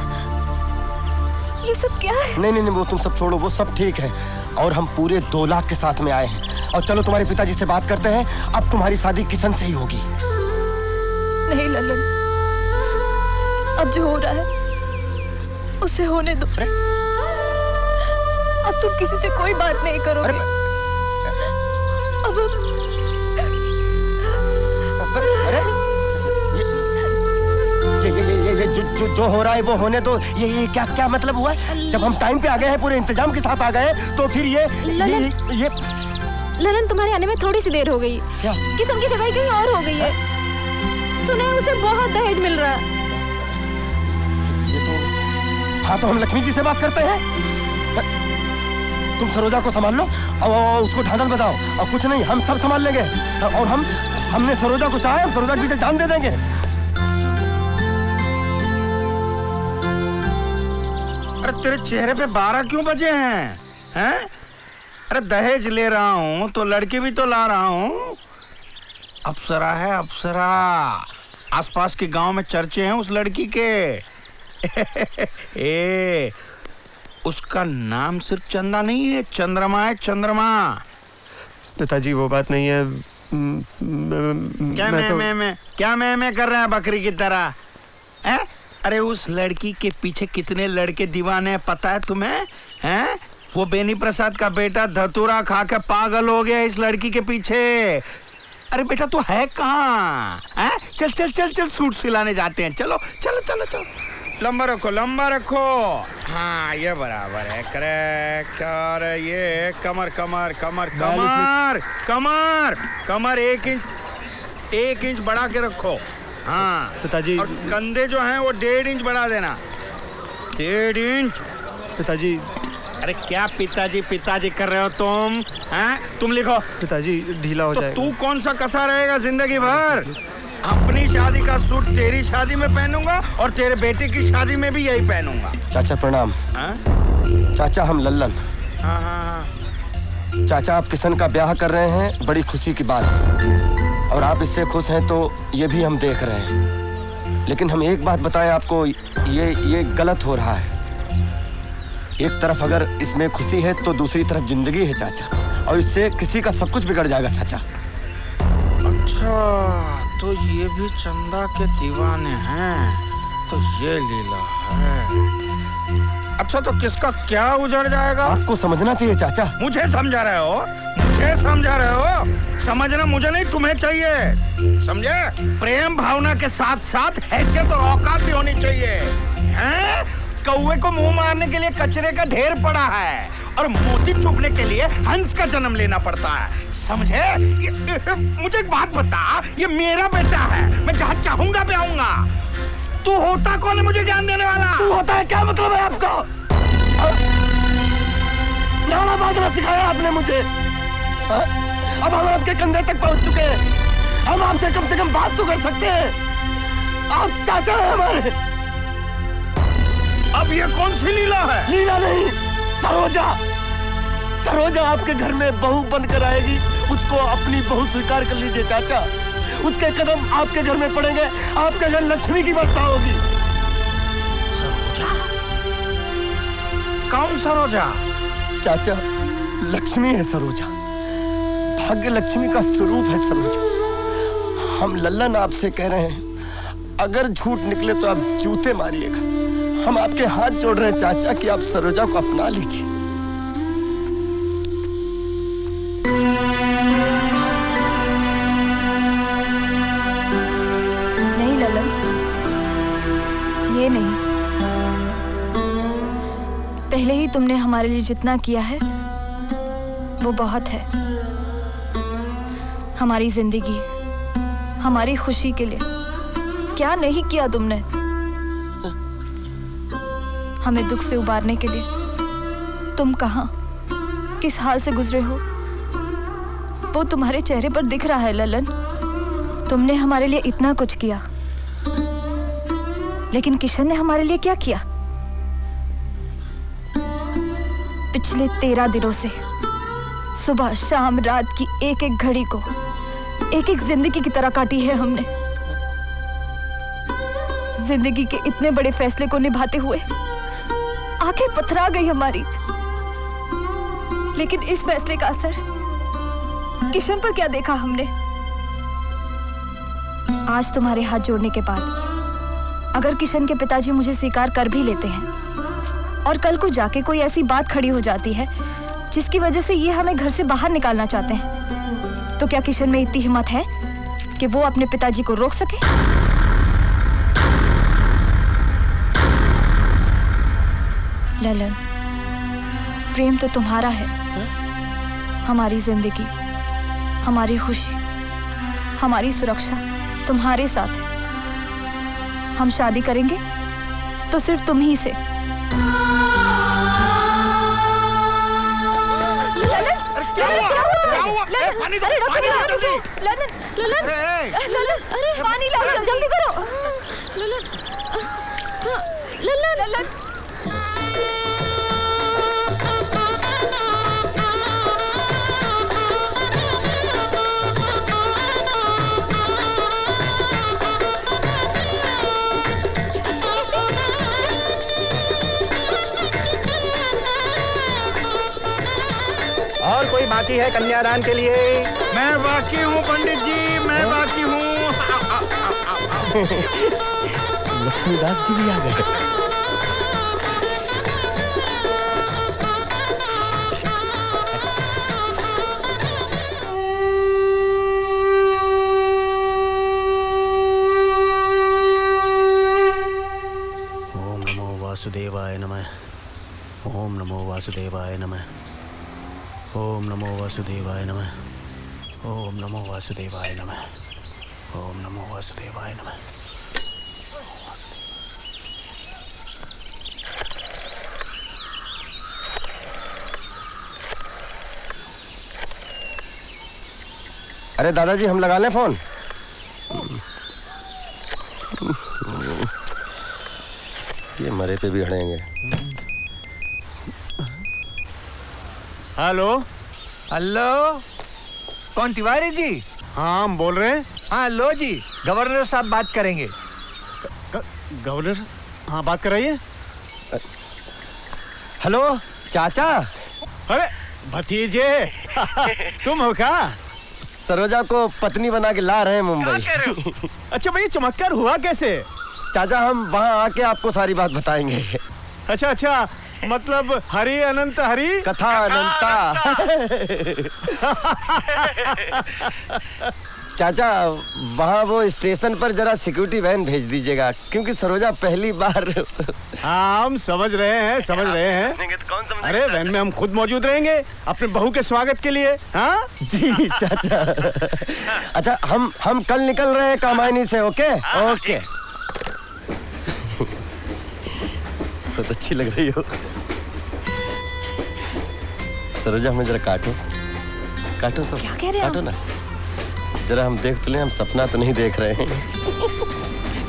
ये सब क्या है? नहीं नहीं नहीं, वो तुम सब छोड़ो, वो सब ठीक है। और हम पूरे 2 लाख के साथ में आए हैं। और चलो तुम्हारे पिताजी से बात करते हैं। अब तुम्हारी शादी किशन से ही होगी। नहीं ललन, अब जो हो रहा है उसे होने दो। अब तुम किसी से कोई बात नहीं करोगे। अब ये जो हो रहा है वो होने दो। ये क्या क्या मतलब हुआ? जब हम टाइम पे आ गए हैं, पूरे इंतजाम के साथ आ गए हैं, तो फिर ये ललन, तुम्हारे आने में थोड़ी सी देर हो गई। क्या? किशन की जगह कहीं और हो गई है। सुने उसे बहुत दहेज मिल रहा है। हाँ, तो हम लक्ष्मी जी से बात करते हैं। तुम सरोजा को संभाल लो और उसको ढांढल बताओ। और कुछ नहीं, हम सब संभाल लेंगे। और हमने सरोजा को चाहा, हम सरोजा के पीछे जान दे देंगे। अरे तेरे चेहरे पे 12 क्यों बजे हैं? हैं? अरे दहेज ले रहा हूँ तो लड़की भी तो ला रहा हूँ। अप्सरा है, अप्सरा। आसपास के गांव में चर्चे हैं उस लड़की के। ए, उसका नाम सिर्फ चंदा नहीं है, चंद्रमा है, चंद्रमा। पिताजी वो बात नहीं है। क्या मैं कर रहा है बकरी की तरह? हैं? अरे उस लड़की के पीछे कितने लड़के दीवाने हैं पता है तुम्हें? हैं? वो बेनी प्रसाद का बेटा धतूरा खा के पागल हो गया इस लड़की के पीछे। अरे बेटा तू है कहाँ? चल चल चल चल, सूट सिलाने जाते हैं। चलो चलो चलो चलो, लंबा रखो, लंबा रखो। हाँ, ये बराबर है, करेक्ट। और ये कमर कमर कमर कमर कमर कमर 1 इंच बढ़ा के रखो। हाँ पिताजी। और कंधे जो हैं वो 1.5 इंच बढ़ा देना। 1.5 इंच। पिताजी। अरे क्या पिताजी पिताजी कर रहे हो तुम? हैं? तुम लिखो। पिताजी ढीला हो जाएगा। तू कौन सा कसा रहेगा जिंदगी भर? अपनी शादी का सूट तेरी शादी में पहनूंगा और तेरे बेटे की शादी में भी यही पहनूंगा। चाचा प्रणाम। चाचा हम लल्लन। हाँ। चाचा आप किशन का ब्याह कर रहे हैं, बड़ी खुशी की बात है। और आप इससे खुश हैं तो ये भी हम देख रहे हैं। लेकिन हम एक बात बताएं आपको, ये गलत हो रहा है। एक तरफ अगर इसमें खुशी है तो दूसरी तरफ जिंदगी है चाचा, और इससे किसी का सब कुछ बिगड़ जाएगा चाचा। अच्छा, तो ये भी चंदा के दीवाने हैं, तो ये लीला है। अच्छा, तो किसका क्या उजड़ जाएगा? आपको समझना चाहिए चाचा। मुझे समझा रहे हो? मुझे समझा रहे हो? समझना मुझे नहीं, तुम्हें चाहिए। समझे? प्रेम भावना के साथ साथ हैसियत और औकात भी होनी चाहिए। हैं? कौवे को मुंह मारने के लिए कचरे का ढेर पड़ा है और मोती चुपने के लिए हंस का जन्म लेना पड़ता है। समझे? मुझे एक बात बता, ये मेरा बेटा है, मैं जहाँ चाहूंगा भी आऊंगा। तू होता कौन है मुझे ज्ञान देने वाला? तू होता है क्या मतलब है आपका? नाला बांधना सिखाया आपने मुझे। अब हम आपके कंधे तक पहुंच चुके हैं। हम आपसे कम से कम बात तो कर सकते हैं। आप चाचा हैं हमारे। अब ये कौन सी लीला है? लीला नहीं, सरोजा। सरोजा आपके घर में बहू बनकर आएगी। उसको अपनी बहू स्वीकार कर लीजिए चाचा। उसके कदम आपके घर में पड़ेंगे, आपके घर लक्ष्मी की वर्षा होगी। सरोजा? कौन सरोजा? चाचा, लक्ष्मी है सरोजा। भाग्य लक्ष्मी का स्वरूप है सरोजा। हम लल्लन आपसे कह रहे हैं, अगर झूठ निकले तो आप जूते मारिएगा। हम आपके हाथ जोड़ रहे हैं चाचा कि आप सरोजा को अपना लीजिए। नहीं ललन, ये नहीं। पहले ही तुमने हमारे लिए जितना किया है वो बहुत है। हमारी जिंदगी, हमारी खुशी के लिए क्या नहीं किया तुमने? हमें दुख से उबारने के लिए तुम कहाँ, किस हाल से गुजरे हो, वो तुम्हारे चेहरे पर दिख रहा है ललन। तुमने हमारे लिए इतना कुछ किया, लेकिन किशन ने हमारे लिए क्या किया? पिछले 13 दिनों से सुबह शाम रात की एक एक घड़ी को एक एक जिंदगी की तरह काटी है हमने। जिंदगी के इतने बड़े फैसले को निभाते हुए आंखें पथरा गई हमारी, लेकिन इस फैसले का असर किशन पर क्या देखा हमने? आज तुम्हारे हाथ जोड़ने के बाद अगर किशन के पिताजी मुझे स्वीकार कर भी लेते हैं और कल को जाके कोई ऐसी बात खड़ी हो जाती है जिसकी वजह से ये हमें घर से बाहर निकालना चाहते हैं, तो क्या किशन में इतनी हिम्मत है कि वो अपने पिताजी को रोक सके? ललन, प्रेम तो तुम्हारा है, हमारी जिंदगी, हमारी खुशी, हमारी सुरक्षा तुम्हारे साथ है। हम शादी करेंगे तो सिर्फ तुम ही से। अरे पानी लाओ, जल्दी करो। ललन, और कोई बाकी है कन्यादान के लिए? मैं बाकी हूँ पंडित जी, मैं बाकी हूँ। लक्ष्मीदास जी भी आ गए। ओम नमो वासुदेवाय नमः। ओम नमो वासुदेवाय नमः। ओम नमो वासुदेवाय नमः। ओम नमो वासुदेवाय नमः। ओम नमो वासुदेवाय नमः। अरे दादाजी, हम लगा लें फोन? ये मरे पे भी हड़ेंगे। हेलो हेलो, कौन तिवारी जी? हाँ, हम बोल रहे हैं। हाँ लो जी, गवर्नर साहब बात करेंगे। गवर्नर? हाँ, बात कराइए। हेलो चाचा। अरे भतीजे, तुम हो क्या? सरोजा को पत्नी बना के ला रहे हैं मुंबई। अच्छा भाई, चमत्कार हुआ कैसे? चाचा, हम वहाँ आके आपको सारी बात बताएंगे। अच्छा अच्छा, मतलब हरि अनंत हरि कथा अनंता। चाचा, वहाँ वो स्टेशन पर जरा सिक्योरिटी वैन भेज दीजिएगा, क्योंकि सरोजा पहली बार। हाँ, हम समझ रहे हैं, समझ रहे हैं। अरे वैन में हम खुद मौजूद रहेंगे अपने बहू के स्वागत के लिए। हाँ जी चाचा। अच्छा, हम कल निकल रहे हैं कामायनी से। Okay okay. बहुत अच्छी लग रही हो सरोजा। हमें जरा काटो, काटो तो। क्या कह रहे काटो ना जरा, हम देख तो लें, हम सपना तो नहीं देख रहे हैं।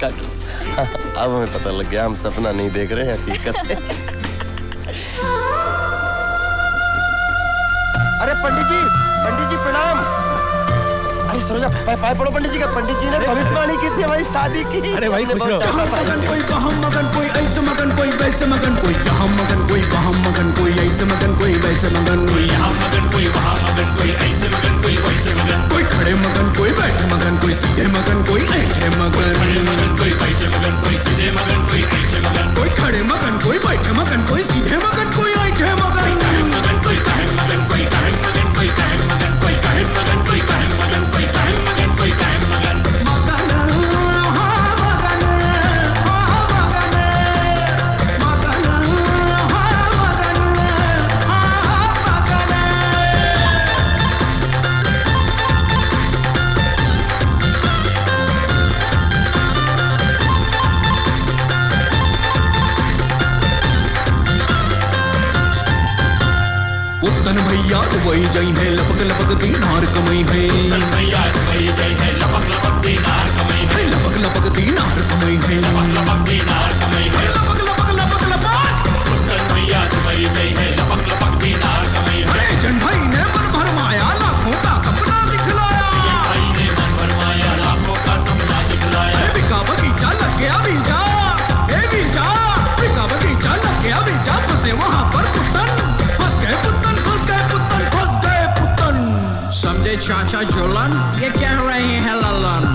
काटो। हाँ, अब हमें पता लग गया हम सपना नहीं देख रहे हैं, हकीकत है। अरे पंडित जी प्रणाम। अरे सरोजा, पाए पड़ो पंडित जी का। पंडित जी ने भविष्यवाणी की थी हमारी शादी की। अरे भाई खुश रहो। मगन कोई कहाँ मगन, कोई ऐसे मगन, कोई वैसे मगन, कोई यहाँ मगन, कोई वहाँ मगन, कोई ऐसे मगन, कोई वैसे मगन, कोई यहाँ मगन, कोई वहाँ मगन, कोई ऐसे मगन, कोई वैसे मगन, कोई खड़े मगन, कोई बैठे मगन, कोई सीधे मगन, कोई ऐठे मगन, खड़े मगन, कोई बैठे मगन, कोई सीधे मगन, कोई ऐठे मगन, कोई खड़े मगन, कोई बैठे मगन, कोई सीधे मगन, कोई ऐठे मगन, कोई काहे मगन, कोई काहे मगन, कोई काहे मगन, कोई काहे मगन, कोई काहे मगन, कोई काहे मगन, कोई काहे मगन, कोई काहे मगन। डुबई जाई है लपक लपक दीनार कमाई है मैया डुबई जाई है लपक लपक दीनार कमाई है लपक लपक दीनार कमाई है लपक लपक दीनार कमाई है लपक लपक लपक लपक पुत्तर मैया डुबई जाई है लपक लपक दीनार कमाई है जन भाई ने मन भरमाया लाखों का सपना दिखलाया जन भाई ने मन भरमाया लाखों का सपना दिखलाया बिका बगीचा लग गया बीजा ए बीजा बिका बगीचा लग गया बीजा फंसे वहां पर पुत्तन फंस गए पुत्तन फंस गए पुत्तन फंस गए पुत्तन समझे चाचा जोलन ये कह रहे हैं ललन